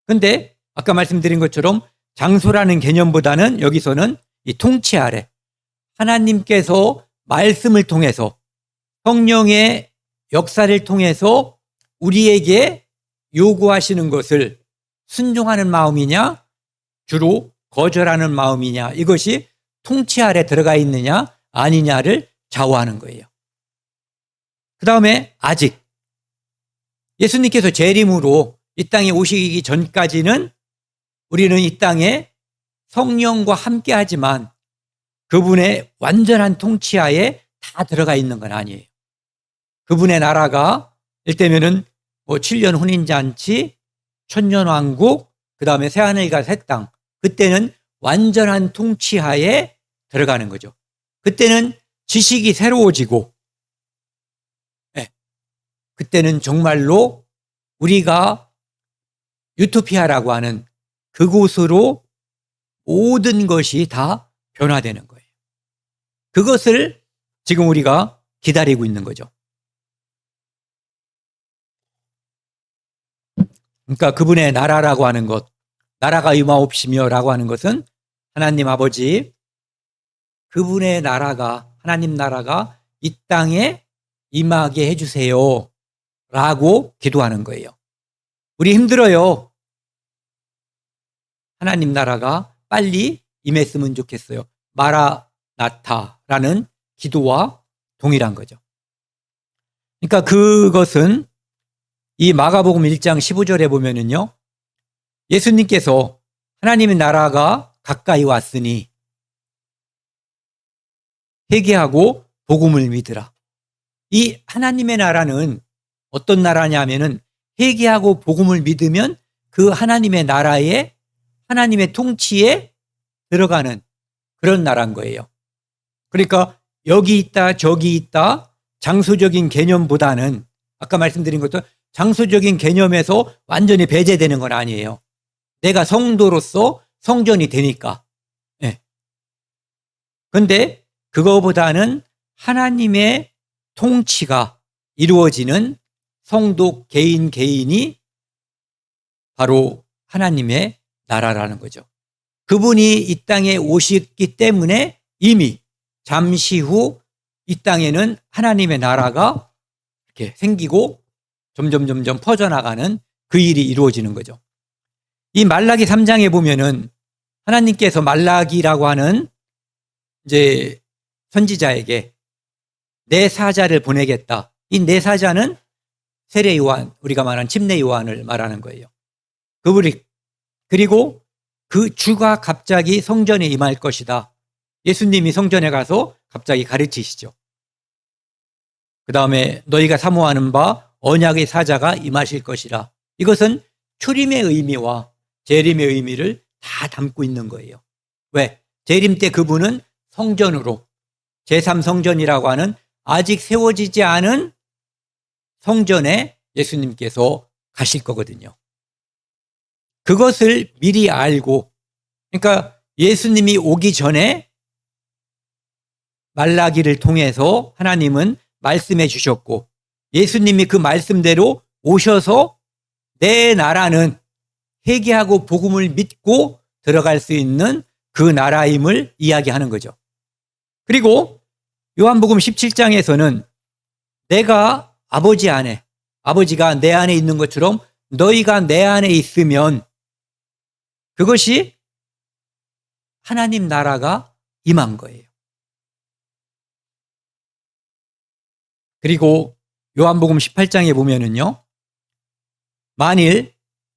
S1: 그런데 아까 말씀드린 것처럼 장소라는 개념보다는 여기서는 이 통치 아래 하나님께서 말씀을 통해서 성령의 역사를 통해서 우리에게 요구하시는 것을 순종하는 마음이냐, 주로 거절하는 마음이냐, 이것이 통치 아래 들어가 있느냐 아니냐를 좌우하는 거예요. 그 다음에 아직 예수님께서 재림으로 이 땅에 오시기 전까지는 우리는 이 땅에 성령과 함께 하지만 그분의 완전한 통치하에 다 들어가 있는 건 아니에요. 그분의 나라가 일테면은 7년 혼인잔치, 천년왕국, 그 다음에 새하늘과 새 땅, 그때는 완전한 통치하에 들어가는 거죠. 그때는 지식이 새로워지고, 그때는 정말로 우리가 유토피아라고 하는 그곳으로 모든 것이 다 변화되는 거예요. 그것을 지금 우리가 기다리고 있는 거죠. 그러니까 그분의 나라라고 하는 것, 나라가 임하옵시며라고 하는 것은 하나님 아버지, 그분의 나라가, 하나님 나라가 이 땅에 임하게 해주세요 라고 기도하는 거예요. 우리 힘들어요. 하나님 나라가 빨리 임했으면 좋겠어요. 마라나타라는 기도와 동일한 거죠. 그러니까 그것은 이 마가복음 1장 15절에 보면은요, 예수님께서 하나님의 나라가 가까이 왔으니 회개하고 복음을 믿으라. 이 하나님의 나라는 어떤 나라냐면은 회개하고 복음을 믿으면 그 하나님의 나라에, 하나님의 통치에 들어가는 그런 나라인 거예요. 그러니까 여기 있다 저기 있다 장소적인 개념보다는 아까 말씀드린 것도 장소적인 개념에서 완전히 배제되는 건 아니에요. 내가 성도로서 성전이 되니까. 그런데 그거보다는 하나님의 통치가 이루어지는 성도 개인 개인이 바로 하나님의 나라라는 거죠. 그분이 이 땅에 오셨기 때문에 이미 잠시 후 이 땅에는 하나님의 나라가 이렇게 생기고 점점 퍼져나가는 그 일이 이루어지는 거죠. 이 말라기 3장에 보면은 하나님께서 말라기라고 하는 이제 선지자에게 내 사자를 보내겠다. 이 내 사자는 세례 요한, 우리가 말하는 침례 요한을 말하는 거예요. 그리고 그 주가 갑자기 성전에 임할 것이다. 예수님이 성전에 가서 갑자기 가르치시죠. 그 다음에 너희가 사모하는 바 언약의 사자가 임하실 것이라. 이것은 초림의 의미와 재림의 의미를 다 담고 있는 거예요. 왜? 재림 때 그분은 성전으로, 제3성전이라고 하는 아직 세워지지 않은 성전에 예수님께서 가실 거거든요. 그것을 미리 알고, 그러니까 예수님이 오기 전에 말라기를 통해서 하나님은 말씀해 주셨고, 예수님이 그 말씀대로 오셔서 내 나라는 회개하고 복음을 믿고 들어갈 수 있는 그 나라임을 이야기하는 거죠. 그리고 요한복음 17장에서는 내가 아버지 안에, 아버지가 내 안에 있는 것처럼 너희가 내 안에 있으면 그것이 하나님 나라가 임한 거예요. 그리고 요한복음 18장에 보면은요, 만일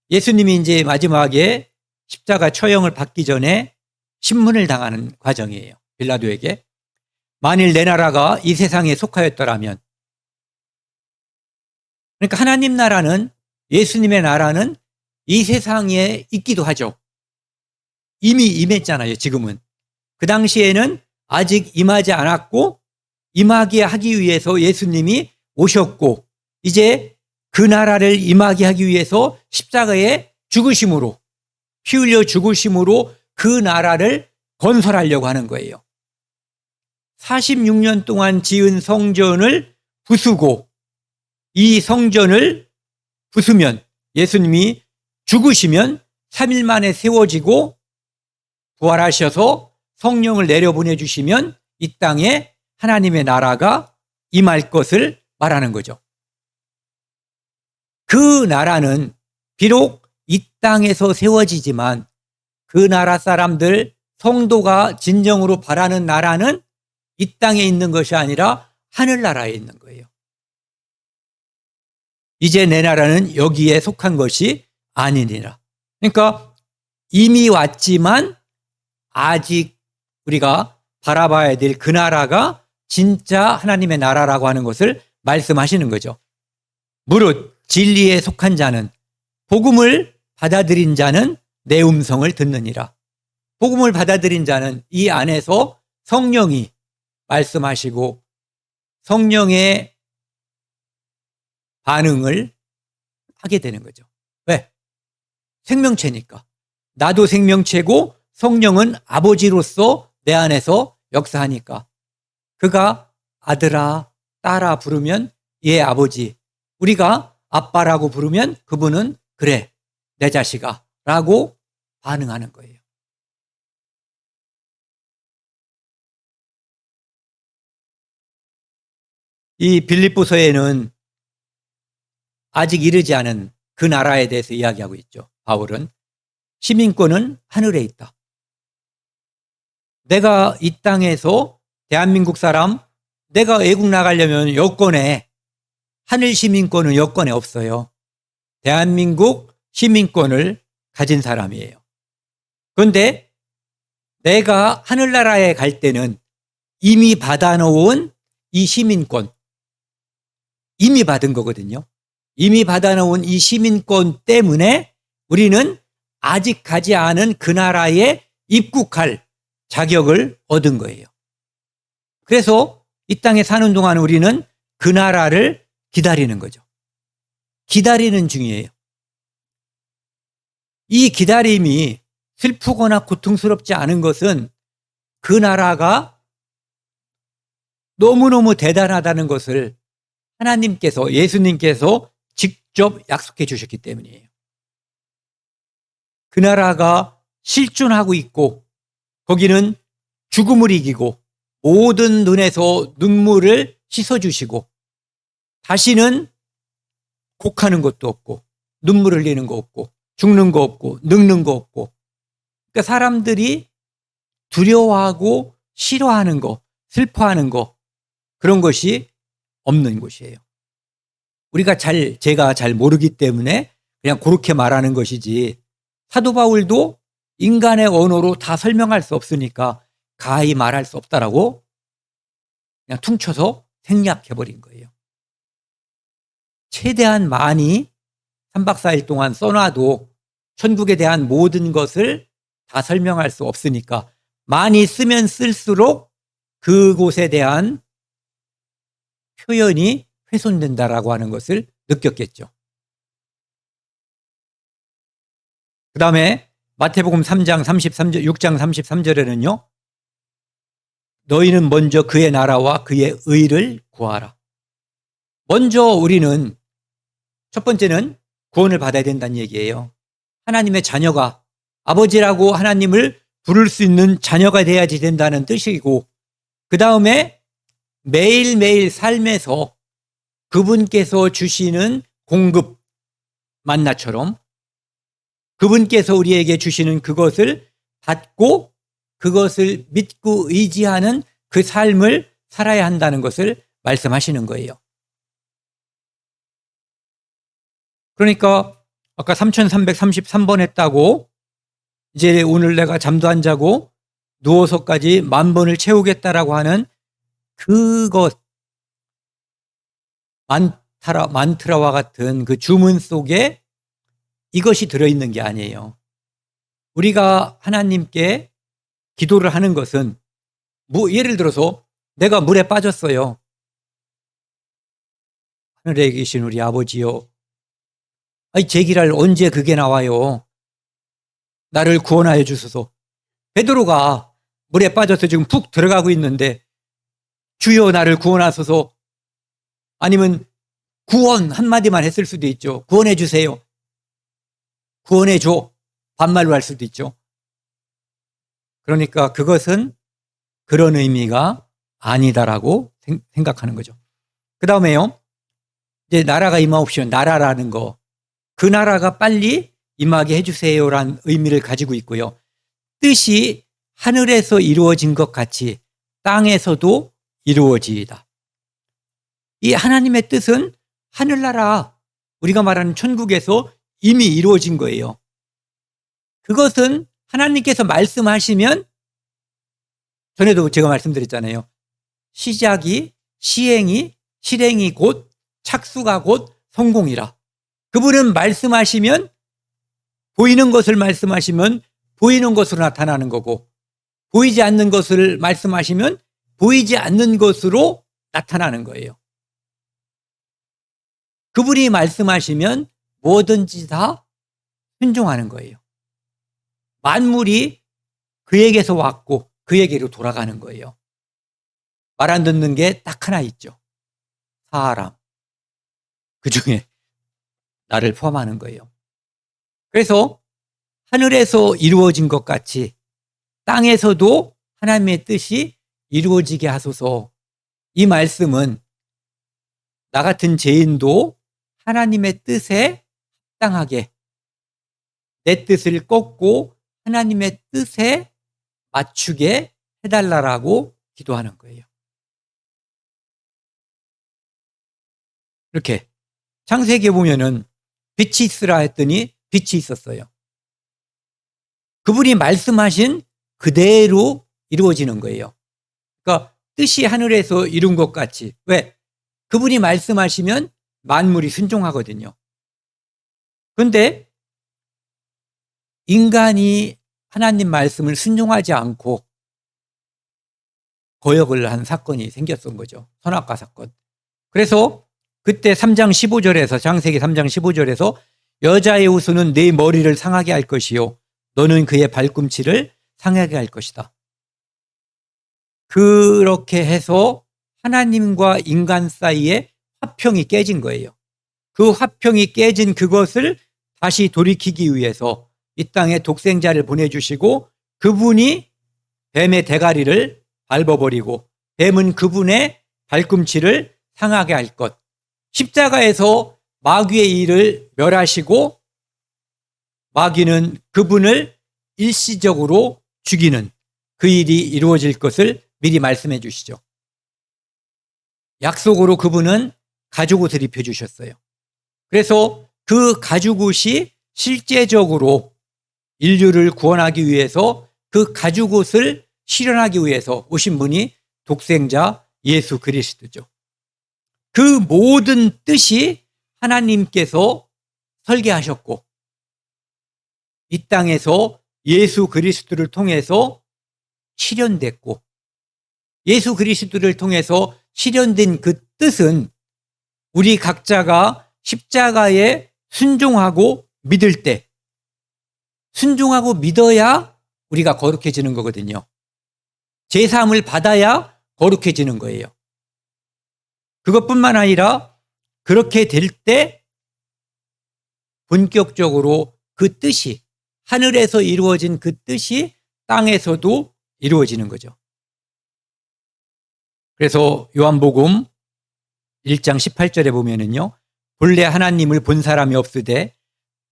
S1: 예수님이 이제 마지막에 십자가 처형을 받기 전에 신문을 당하는 과정이에요. 빌라도에게. 만일 내 나라가 이 세상에 속하였더라면, 그러니까 하나님 나라는, 예수님의 나라는 이 세상에 있기도 하죠. 이미 임했잖아요, 지금은. 그 당시에는 아직 임하지 않았고, 임하게 하기 위해서 예수님이 오셨고, 이제 그 나라를 임하게 하기 위해서 십자가에 죽으심으로, 피 흘려 죽으심으로 그 나라를 건설하려고 하는 거예요. 46년 동안 지은 성전을 부수고, 이 성전을 부수면, 예수님이 죽으시면 3일 만에 세워지고 부활하셔서 성령을 내려보내 주시면 이 땅에 하나님의 나라가 임할 것을 말하는 거죠. 그 나라는 비록 이 땅에서 세워지지만 그 나라 사람들, 성도가 진정으로 바라는 나라는 이 땅에 있는 것이 아니라 하늘나라에 있는 거예요. 이제 내 나라는 여기에 속한 것이 아니니라. 그러니까 이미 왔지만 아직 우리가 바라봐야 될 그 나라가 진짜 하나님의 나라라고 하는 것을 말씀하시는 거죠. 무릇 진리에 속한 자는, 복음을 받아들인 자는 내 음성을 듣느니라. 복음을 받아들인 자는 이 안에서 성령이 말씀하시고 성령의 반응을 하게 되는 거죠. 왜? 생명체니까. 나도 생명체고 성령은 아버지로서 내 안에서 역사하니까. 그가 아들아, 딸아 부르면 얘 아버지, 우리가 아빠라고 부르면 그분은 그래, 내 자식아 라고 반응하는 거예요. 이 빌립보서에는 아직 이르지 않은 그 나라에 대해서 이야기하고 있죠. 바울은 시민권은 하늘에 있다. 내가 이 땅에서 대한민국 사람, 내가 외국 나가려면 여권에, 하늘 시민권은 여권에 없어요. 대한민국 시민권을 가진 사람이에요. 그런데 내가 하늘나라에 갈 때는 이미 받아놓은 이 시민권, 이미 받은 거거든요. 이미 받아놓은 이 시민권 때문에 우리는 아직 가지 않은 그 나라에 입국할 자격을 얻은 거예요. 그래서 이 땅에 사는 동안 우리는 그 나라를 기다리는 거죠. 기다리는 중이에요. 이 기다림이 슬프거나 고통스럽지 않은 것은 그 나라가 너무너무 대단하다는 것을 하나님께서, 예수님께서 직접 약속해 주셨기 때문이에요. 그 나라가 실존하고 있고 거기는 죽음을 이기고 모든 눈에서 눈물을 씻어주시고 다시는 곡하는 것도 없고 눈물 흘리는 거 없고 죽는 거 없고 늙는 거 없고, 그러니까 사람들이 두려워하고 싫어하는 거, 슬퍼하는 거, 그런 것이 없는 곳이에요. 제가 잘 모르기 때문에 그냥 그렇게 말하는 것이지, 사도 바울도 인간의 언어로 다 설명할 수 없으니까 가히 말할 수 없다라고 그냥 퉁쳐서 생략해버린 거예요. 최대한 많이 3박 4일 동안 써놔도 천국에 대한 모든 것을 다 설명할 수 없으니까 많이 쓰면 쓸수록 그곳에 대한 표현이 훼손된다라고 하는 것을 느꼈겠죠. 그 다음에 마태복음 3장 33절, 6장 33절에는요. 너희는 먼저 그의 나라와 그의 의를 구하라. 먼저 우리는 첫 번째는 구원을 받아야 된다는 얘기예요. 하나님의 자녀가, 아버지라고 하나님을 부를 수 있는 자녀가 돼야지 된다는 뜻이고, 그 다음에 매일매일 삶에서 그분께서 주시는 공급, 만나처럼 그분께서 우리에게 주시는 그것을 받고 그것을 믿고 의지하는 그 삶을 살아야 한다는 것을 말씀하시는 거예요. 그러니까 아까 3333번 했다고 이제 오늘 내가 잠도 안 자고 누워서까지 10,000번을 채우겠다라고 하는 그것, 만트라와 같은 그 주문 속에 이것이 들어있는 게 아니에요. 우리가 하나님께 기도를 하는 것은 예를 들어서 내가 물에 빠졌어요. 하늘에 계신 우리 아버지요, 제기랄 언제 그게 나와요. 나를 구원하여 주소서. 베드로가 물에 빠져서 지금 푹 들어가고 있는데 주여 나를 구원하소서, 아니면 구원 한마디만 했을 수도 있죠. 구원해 주세요. 구원해 줘. 반말로 할 수도 있죠. 그러니까 그것은 그런 의미가 아니다라고 생각하는 거죠. 그 다음에요. 이제 나라가 임하옵시면 나라라는 거. 그 나라가 빨리 임하게 해주세요라는 의미를 가지고 있고요. 뜻이 하늘에서 이루어진 것 같이 땅에서도 이루어지이다. 이 하나님의 뜻은 하늘나라, 우리가 말하는 천국에서 이미 이루어진 거예요. 그것은 하나님께서 말씀하시면, 전에도 제가 말씀드렸잖아요. 시작이, 시행이, 실행이 곧, 착수가 곧 성공이라. 그분은 말씀하시면, 보이는 것을 말씀하시면 보이는 것으로 나타나는 거고, 보이지 않는 것을 말씀하시면 보이지 않는 것으로 나타나는 거예요. 그분이 말씀하시면 뭐든지 다 순종하는 거예요. 만물이 그에게서 왔고 그에게로 돌아가는 거예요. 말 안 듣는 게 딱 하나 있죠. 사람. 그 중에 나를 포함하는 거예요. 그래서 하늘에서 이루어진 것 같이 땅에서도 하나님의 뜻이 이루어지게 하소서. 이 말씀은 나 같은 죄인도 하나님의 뜻에 합당하게 내 뜻을 꺾고 하나님의 뜻에 맞추게 해달라고 기도하는 거예요. 이렇게 창세기에 보면은 빛이 있으라 했더니 빛이 있었어요. 그분이 말씀하신 그대로 이루어지는 거예요. 그러니까 뜻이 하늘에서 이룬 것 같이. 왜? 그분이 말씀하시면 만물이 순종하거든요. 그런데 인간이 하나님 말씀을 순종하지 않고 거역을 한 사건이 생겼던 거죠. 선악과 사건. 그래서 그때 3장 15절에서 창세기 3장 15절에서 여자의 후손은 네 머리를 상하게 할 것이요 너는 그의 발꿈치를 상하게 할 것이다. 그렇게 해서 하나님과 인간 사이에 화평이 깨진 거예요. 그 화평이 깨진 그것을 다시 돌이키기 위해서 이 땅에 독생자를 보내주시고 그분이 뱀의 대가리를 밟아버리고 뱀은 그분의 발꿈치를 상하게 할 것. 십자가에서 마귀의 일을 멸하시고 마귀는 그분을 일시적으로 죽이는 그 일이 이루어질 것을 미리 말씀해 주시죠. 약속으로 그분은 가죽옷을 입혀주셨어요. 그래서 그 가죽옷이 실제적으로 인류를 구원하기 위해서 그 가죽옷을 실현하기 위해서 오신 분이 독생자 예수 그리스도죠. 그 모든 뜻이 하나님께서 설계하셨고 이 땅에서 예수 그리스도를 통해서 실현됐고 예수 그리스도를 통해서 실현된 그 뜻은 우리 각자가 십자가에 순종하고 믿을 때 순종하고 믿어야 우리가 거룩해지는 거거든요. 제사함을 받아야 거룩해지는 거예요. 그것뿐만 아니라 그렇게 될 때 본격적으로 그 뜻이 하늘에서 이루어진 그 뜻이 땅에서도 이루어지는 거죠. 그래서 요한복음 1장 18절에 보면은요. 본래 하나님을 본 사람이 없으되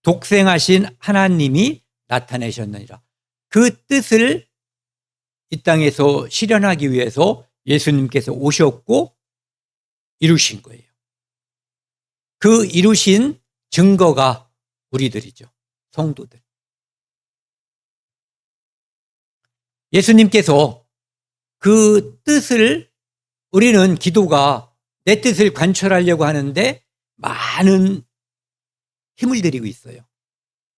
S1: 독생하신 하나님이 나타내셨느니라. 그 뜻을 이 땅에서 실현하기 위해서 예수님께서 오셨고 이루신 거예요. 그 이루신 증거가 우리들이죠. 성도들. 예수님께서 그 뜻을 우리는 기도가 내 뜻을 관철하려고 하는데 많은 힘을 들이고 있어요.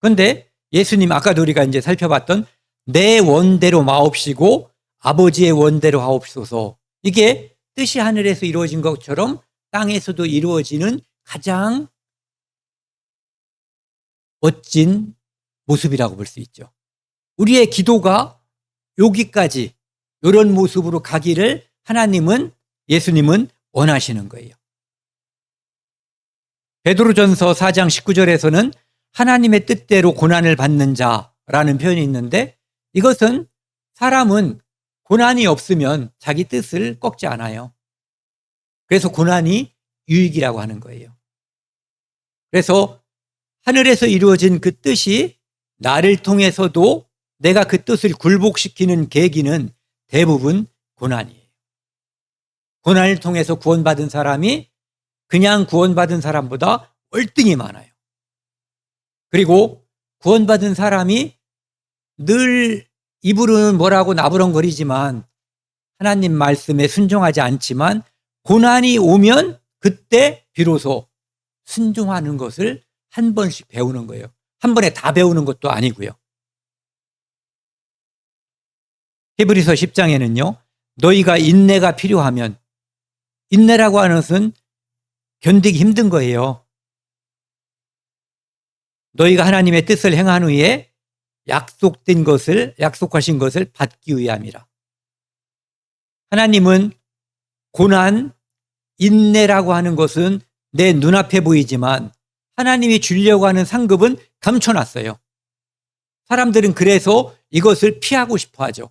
S1: 그런데 예수님 아까도 우리가 이제 살펴봤던 내 원대로 마옵시고 아버지의 원대로 하옵소서. 이게 뜻이 하늘에서 이루어진 것처럼 땅에서도 이루어지는 가장 멋진 모습이라고 볼 수 있죠. 우리의 기도가 여기까지 이런 모습으로 가기를 하나님은 예수님은 원하시는 거예요. 베드로전서 4장 19절에서는 하나님의 뜻대로 고난을 받는 자라는 표현이 있는데 이것은 사람은 고난이 없으면 자기 뜻을 꺾지 않아요. 그래서 고난이 유익이라고 하는 거예요. 그래서 하늘에서 이루어진 그 뜻이 나를 통해서도 내가 그 뜻을 굴복시키는 계기는 대부분 고난이에요. 고난을 통해서 구원받은 사람이 그냥 구원받은 사람보다 월등히 많아요. 그리고 구원받은 사람이 늘 입으로는 뭐라고 나부렁거리지만 하나님 말씀에 순종하지 않지만 고난이 오면 그때 비로소 순종하는 것을 한 번씩 배우는 거예요. 한 번에 다 배우는 것도 아니고요. 히브리서 10장에는요. 너희가 인내가 필요하면, 인내라고 하는 것은 견디기 힘든 거예요. 너희가 하나님의 뜻을 행한 후에 약속하신 것을 받기 위함이라. 하나님은 고난, 인내라고 하는 것은 내 눈앞에 보이지만 하나님이 주려고 하는 상급은 감춰놨어요. 사람들은 그래서 이것을 피하고 싶어 하죠.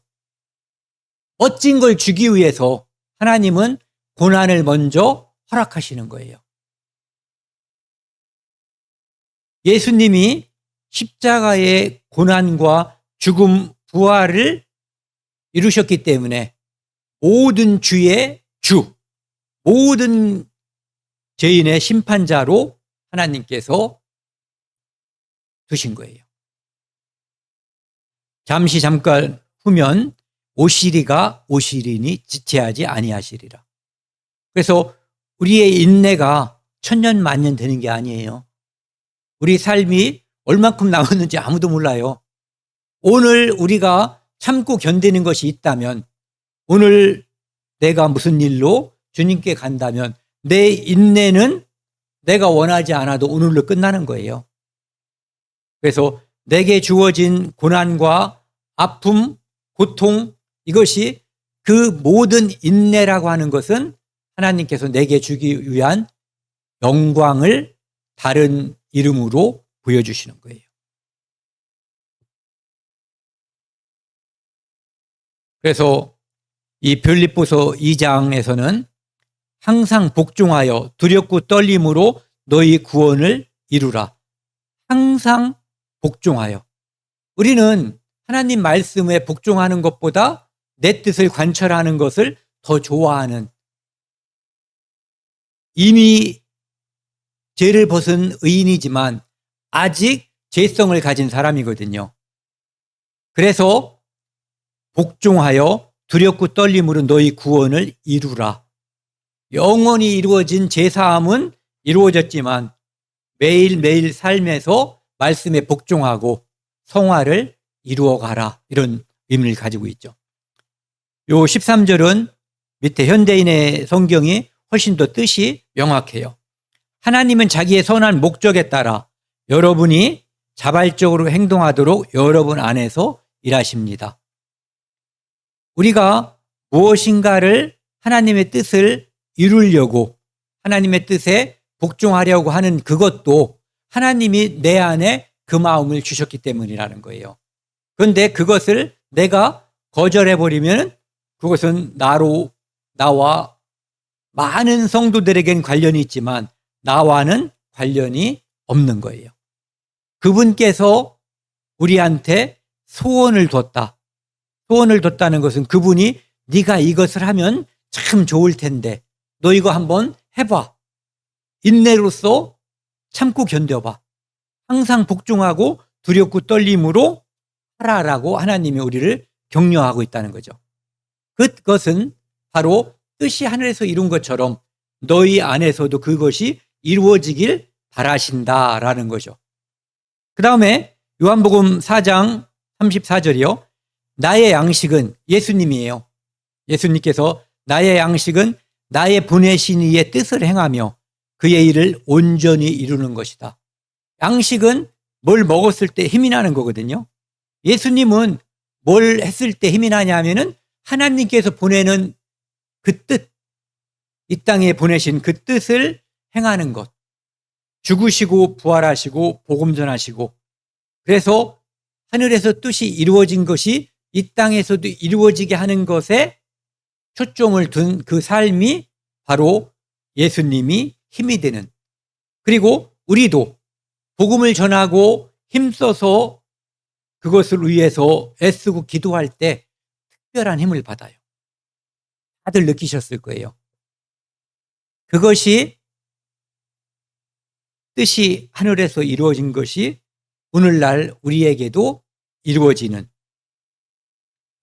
S1: 멋진 걸 주기 위해서 하나님은 고난을 먼저 허락하시는 거예요. 예수님이 십자가의 고난과 죽음, 부활을 이루셨기 때문에 모든 주의 주, 모든 죄인의 심판자로 하나님께서 두신 거예요. 잠깐 후면 오시리가 오시리니 지체하지 아니하시리라. 그래서 우리의 인내가 천년 만년 되는 게 아니에요. 우리 삶이 얼만큼 남았는지 아무도 몰라요. 오늘 우리가 참고 견디는 것이 있다면, 오늘 내가 무슨 일로 주님께 간다면 내 인내는 내가 원하지 않아도 오늘로 끝나는 거예요. 그래서 내게 주어진 고난과 아픔, 고통, 이것이 그 모든 인내라고 하는 것은 하나님께서 내게 주기 위한 영광을 다른 이름으로 보여주시는 거예요. 그래서 이 빌립보서 2장에서는 항상 복종하여 두렵고 떨림으로 너희 구원을 이루라. 항상 복종하여. 우리는 하나님 말씀에 복종하는 것보다 내 뜻을 관철하는 것을 더 좋아하는, 이미 죄를 벗은 의인이지만 아직 죄성을 가진 사람이거든요. 그래서 복종하여 두렵고 떨림으로 너희 구원을 이루라. 영원히 이루어진 제사함은 이루어졌지만 매일매일 삶에서 말씀에 복종하고 성화를 이루어가라. 이런 의미를 가지고 있죠. 요 13절은 밑에 현대인의 성경이 훨씬 더 뜻이 명확해요. 하나님은 자기의 선한 목적에 따라 여러분이 자발적으로 행동하도록 여러분 안에서 일하십니다. 우리가 무엇인가를 하나님의 뜻을 이루려고, 하나님의 뜻에 복종하려고 하는 그것도 하나님이 내 안에 그 마음을 주셨기 때문이라는 거예요. 그런데 그것을 내가 거절해버리면 그것은 나와 많은 성도들에겐 관련이 있지만 나와는 관련이 없는 거예요. 그분께서 우리한테 소원을 뒀다. 소원을 뒀다는 것은 그분이 네가 이것을 하면 참 좋을 텐데 너 이거 한번 해봐. 인내로서 참고 견뎌봐. 항상 복종하고 두렵고 떨림으로 하라라고 하나님이 우리를 격려하고 있다는 거죠. 그것은 바로 뜻이 하늘에서 이룬 것처럼 너희 안에서도 그것이 이루어지길 바라신다라는 거죠. 그 다음에 요한복음 4장 34절이요. 나의 양식은, 예수님이에요. 예수님께서 나의 양식은 나의 보내신 이의 뜻을 행하며 그의 일을 온전히 이루는 것이다. 양식은 뭘 먹었을 때 힘이 나는 거거든요. 예수님은 뭘 했을 때 힘이 나냐면은 하나님께서 보내는 그 뜻, 이 땅에 보내신 그 뜻을 행하는 것. 죽으시고 부활하시고 복음 전하시고, 그래서 하늘에서 뜻이 이루어진 것이 이 땅에서도 이루어지게 하는 것에 초점을 둔 그 삶이 바로 예수님이 힘이 되는, 그리고 우리도 복음을 전하고 힘써서 그것을 위해서 애쓰고 기도할 때 특별한 힘을 받아요. 다들 느끼셨을 거예요. 그것이 뜻이 하늘에서 이루어진 것이 오늘날 우리에게도 이루어지는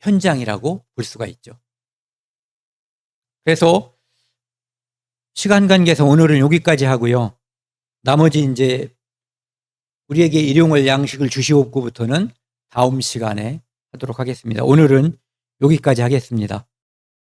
S1: 현장이라고 볼 수가 있죠. 그래서 시간 관계에서 오늘은 여기까지 하고요. 나머지 이제 우리에게 일용할 양식을 주시옵고부터는 다음 시간에 하도록 하겠습니다. 오늘은 여기까지 하겠습니다.